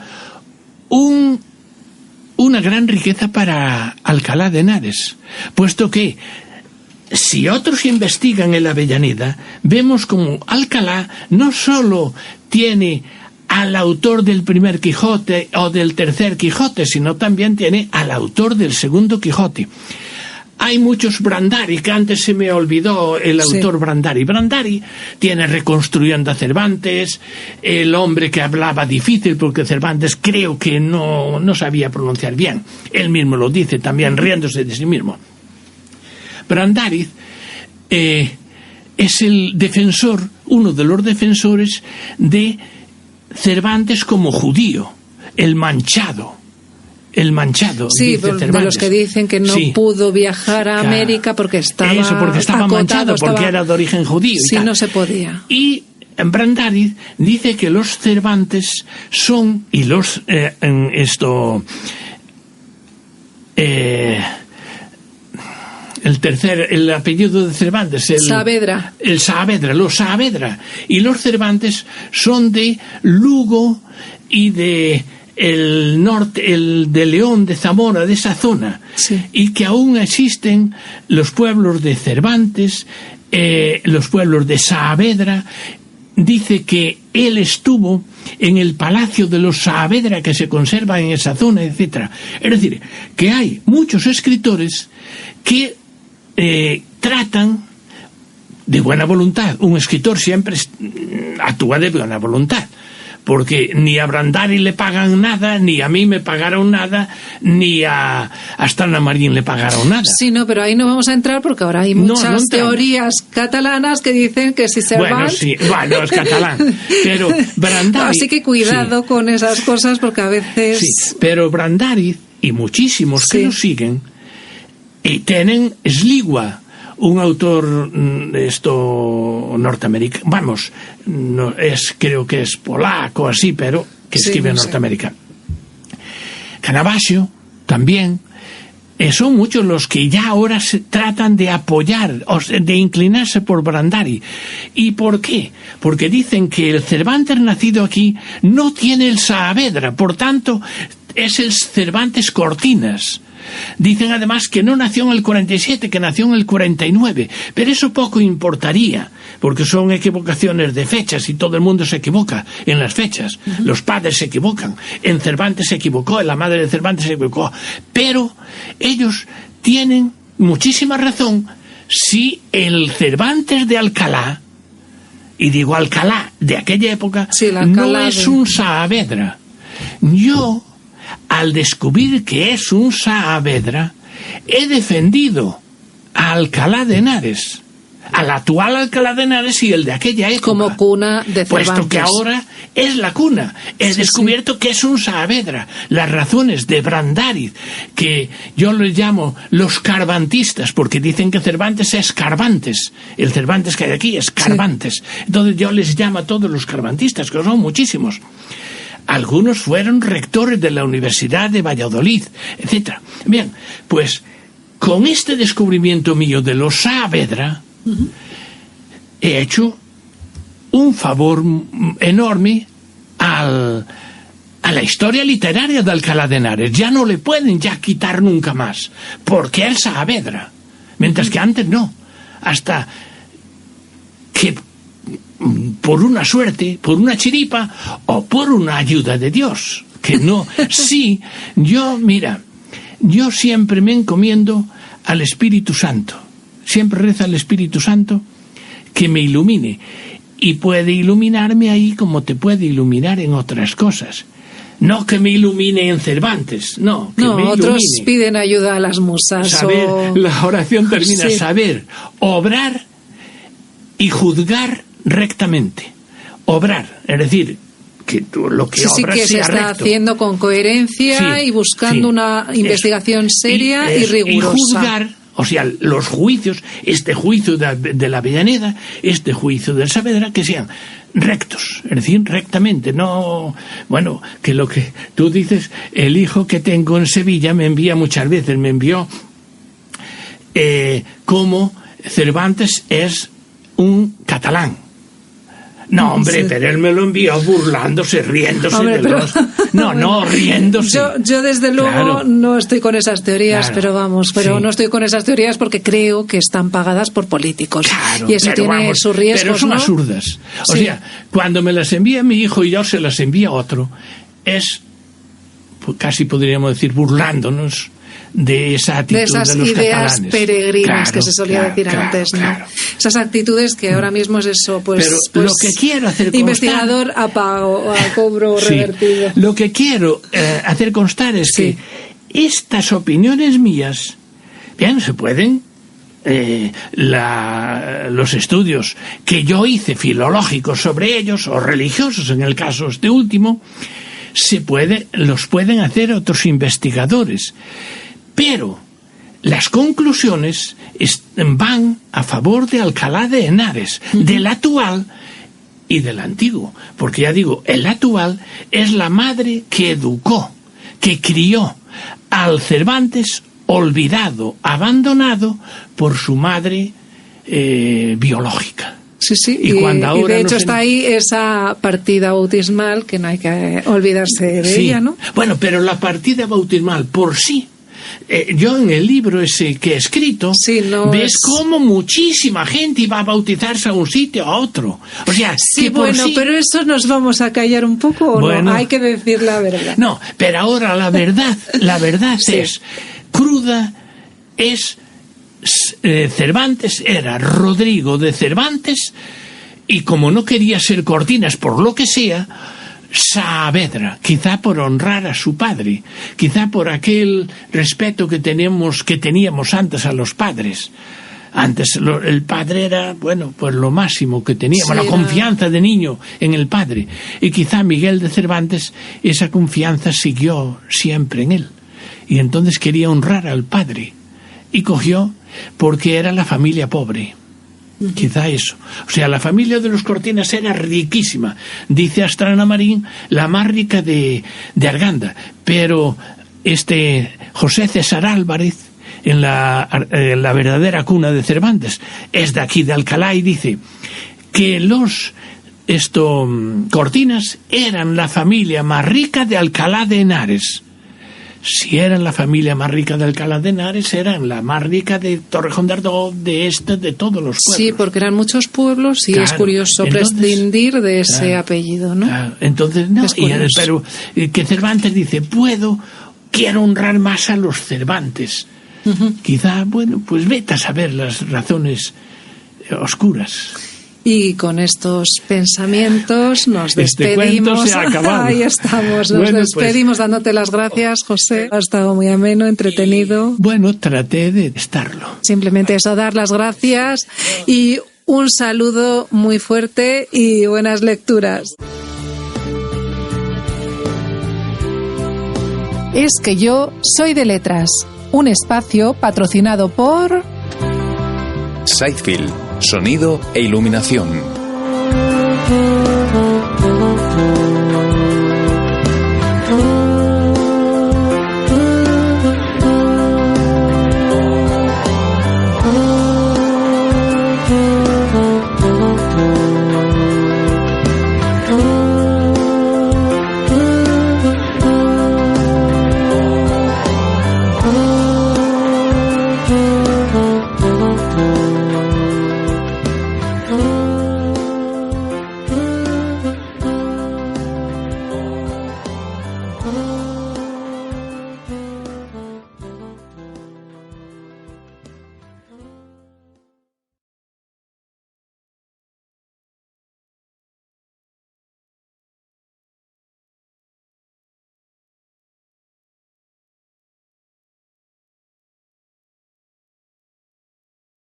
Speaker 4: una gran riqueza para Alcalá de Henares, puesto que si otros investigan en la Avellaneda, vemos como Alcalá no solo tiene al autor del primer Quijote o del tercer Quijote, sino también tiene al autor del segundo Quijote. Hay muchos Brandari, que antes se me olvidó el autor Brandari. Brandari tiene Reconstruyendo a Cervantes, el hombre que hablaba difícil, porque Cervantes creo que no sabía pronunciar bien. Él mismo lo dice también, riéndose de sí mismo. Brandari es el defensor, uno de los defensores de Cervantes como judío, el manchado,
Speaker 2: sí, de los que dicen que no pudo viajar a América porque estaba
Speaker 4: manchado, porque era de origen judío.
Speaker 2: Sí, no se podía.
Speaker 4: Y Brandari dice que los Cervantes son, y los el apellido de Cervantes,
Speaker 2: Saavedra.
Speaker 4: Los Saavedra. Y los Cervantes son de Lugo y de el norte, el de León, de Zamora, de esa zona.
Speaker 2: Sí.
Speaker 4: Y que aún existen los pueblos de Cervantes, los pueblos de Saavedra. Dice que él estuvo en el palacio de los Saavedra, que se conserva en esa zona, etc. Es decir, que hay muchos escritores que tratan de buena voluntad. Un escritor siempre actúa de buena voluntad, porque ni a Brandari le pagan nada, ni a mí me pagaron nada, ni a Astana Marín le pagaron nada.
Speaker 2: Sí, no, pero ahí no vamos a entrar porque ahora hay muchas teorías catalanas que dicen que si Cervantes...
Speaker 4: Bueno, es catalán, pero Brandari...
Speaker 2: Así que cuidado con esas cosas porque a veces...
Speaker 4: Sí, pero Brandari y muchísimos que lo siguen tienen Sligua, un autor norteamericano, creo que es polaco, así, pero que escribe en Norteamérica. Canavasio también. Son muchos los que ya ahora se tratan de apoyar, de inclinarse por Brandari. ¿Y por qué? Porque dicen que el Cervantes nacido aquí no tiene el Saavedra, por tanto es el Cervantes Cortinas. Dicen además que no nació en el 47, que nació en el 49, pero eso poco importaría, porque son equivocaciones de fechas y todo el mundo se equivoca en las fechas. Los padres se equivocan, en Cervantes se equivocó, en la madre de Cervantes se equivocó, pero ellos tienen muchísima razón si el Cervantes de Alcalá, y digo Alcalá de aquella época, no es un Saavedra. Yo, al descubrir que es un Saavedra, he defendido a Alcalá de Henares, al actual Alcalá de Henares y el de aquella época,
Speaker 2: como cuna de Cervantes,
Speaker 4: puesto que ahora es la cuna. He descubierto que es un Saavedra. Las razones de Brandari, que yo les llamo los carvantistas, porque dicen que Cervantes es Carvantes, el Cervantes que hay aquí es Carvantes, entonces yo les llamo a todos los carvantistas, que son muchísimos. Algunos fueron rectores de la Universidad de Valladolid, etc. Bien, pues con este descubrimiento mío de los Saavedra, he hecho un favor enorme a la historia literaria de Alcalá de Henares. Ya no le pueden quitar nunca más, porque es Saavedra, mientras que antes no. Hasta que por una suerte, por una chiripa o por una ayuda de Dios, que no, sí, yo siempre me encomiendo al Espíritu Santo, siempre rezo al Espíritu Santo que me ilumine, y puede iluminarme ahí como te puede iluminar en otras cosas. No que me ilumine en Cervantes, no, que me ilumine.
Speaker 2: Otros piden ayuda a las musas.
Speaker 4: La oración termina, saber obrar y juzgar rectamente. Obrar, es decir, que tú lo que obras
Speaker 2: que se está
Speaker 4: recto,
Speaker 2: haciendo con coherencia y buscando una investigación seria y rigurosa.
Speaker 4: Y juzgar, o sea, los juicios, este juicio de la Avellaneda, este juicio del Saavedra, que sean rectos, es decir, rectamente, no, bueno, que lo que tú dices, el hijo que tengo en Sevilla me envía muchas veces, me envió cómo Cervantes es un catalán. No, hombre,
Speaker 2: Sí.
Speaker 4: pero él me lo envió burlándose, riéndose
Speaker 2: Hombre,
Speaker 4: de los... No, riéndose.
Speaker 2: Yo desde luego
Speaker 4: Claro.
Speaker 2: no estoy con esas teorías,
Speaker 4: Claro.
Speaker 2: pero vamos,
Speaker 4: Sí.
Speaker 2: no estoy con esas teorías porque creo que están pagadas por políticos.
Speaker 4: Claro,
Speaker 2: y eso
Speaker 4: pero
Speaker 2: tiene sus riesgos,
Speaker 4: pero son
Speaker 2: ¿no?
Speaker 4: absurdas. O
Speaker 2: Sí.
Speaker 4: sea, cuando me las envía mi hijo y yo se las envía a otro, es, pues, casi podríamos decir, burlándonos de esa actitud
Speaker 2: De esas
Speaker 4: los
Speaker 2: ideas
Speaker 4: catalanes.
Speaker 2: peregrinas
Speaker 4: Claro,
Speaker 2: que se solía
Speaker 4: claro,
Speaker 2: decir
Speaker 4: claro,
Speaker 2: antes, ¿no?
Speaker 4: claro.
Speaker 2: Esas actitudes que ahora mismo es eso, pues...
Speaker 4: Pero
Speaker 2: pues,
Speaker 4: lo que quiero hacer constar...
Speaker 2: investigador a pago, a cobro
Speaker 4: Sí,
Speaker 2: revertido.
Speaker 4: lo que quiero hacer constar es
Speaker 2: Sí.
Speaker 4: que estas opiniones mías, bien, se pueden... los estudios que yo hice filológicos sobre ellos, o religiosos en el caso este último, los pueden hacer otros investigadores. Pero las conclusiones van a favor de Alcalá de Henares, del actual y del antiguo. Porque ya digo, el actual es la madre que educó, que crió al Cervantes olvidado, abandonado por su madre biológica.
Speaker 2: Sí, sí,
Speaker 4: Y cuando
Speaker 2: y
Speaker 4: ahora
Speaker 2: de hecho
Speaker 4: nos
Speaker 2: está ahí esa partida bautismal que no hay que olvidarse de
Speaker 4: Sí.
Speaker 2: ella, ¿no?
Speaker 4: Bueno, pero la partida bautismal por sí, yo en el libro ese que he escrito,
Speaker 2: Sí, no
Speaker 4: ves
Speaker 2: es-
Speaker 4: cómo muchísima gente iba a bautizarse a un sitio a otro. O sea,
Speaker 2: Sí,
Speaker 4: que por
Speaker 2: bueno,
Speaker 4: sí...
Speaker 2: pero eso nos vamos a callar un poco o
Speaker 4: Bueno.
Speaker 2: no, hay que decir la verdad.
Speaker 4: No, pero ahora la verdad
Speaker 2: Sí.
Speaker 4: es cruda, es Cervantes, era Rodrigo de Cervantes, y como no quería ser Cortinas por lo que sea, Saavedra, quizá por honrar a su padre, quizá por aquel respeto que teníamos antes a los padres. Antes el padre era, bueno, pues lo máximo que teníamos,
Speaker 2: Sí,
Speaker 4: la
Speaker 2: era-
Speaker 4: confianza de niño en el padre. Y quizá Miguel de Cervantes, esa confianza siguió siempre en él. Y entonces quería honrar al padre. Y cogió, porque era la familia pobre. Quizá eso. O sea, la familia de los Cortinas era riquísima. Dice Astrana Marín, la más rica de Arganda. Pero José César Álvarez, en la verdadera cuna de Cervantes, es de aquí de Alcalá, y dice que los Cortinas eran la familia más rica de Alcalá de Henares. Si eran la familia más rica de Alcalá de Henares, eran la más rica de Torrejón de Ardoz, de todos los pueblos.
Speaker 2: Sí, porque eran muchos pueblos y
Speaker 4: Claro.
Speaker 2: es curioso
Speaker 4: Entonces,
Speaker 2: prescindir de ese
Speaker 4: claro,
Speaker 2: apellido, ¿no?
Speaker 4: Claro. Entonces, no,
Speaker 2: Es curioso.
Speaker 4: pero que Cervantes dice, quiero honrar más a los Cervantes. Quizá, bueno, pues vete a saber las razones oscuras.
Speaker 2: Y con estos pensamientos nos
Speaker 4: Este cuento
Speaker 2: despedimos.
Speaker 4: se ha acabado.
Speaker 2: Ahí estamos, nos
Speaker 4: Bueno, pues-
Speaker 2: despedimos dándote las gracias, José. Ha estado muy ameno, entretenido.
Speaker 4: Bueno, traté de estarlo.
Speaker 2: Simplemente eso, dar las gracias y un saludo muy fuerte y buenas lecturas. Es que yo soy de letras, un espacio patrocinado por...
Speaker 1: Sightfield, sonido e iluminación.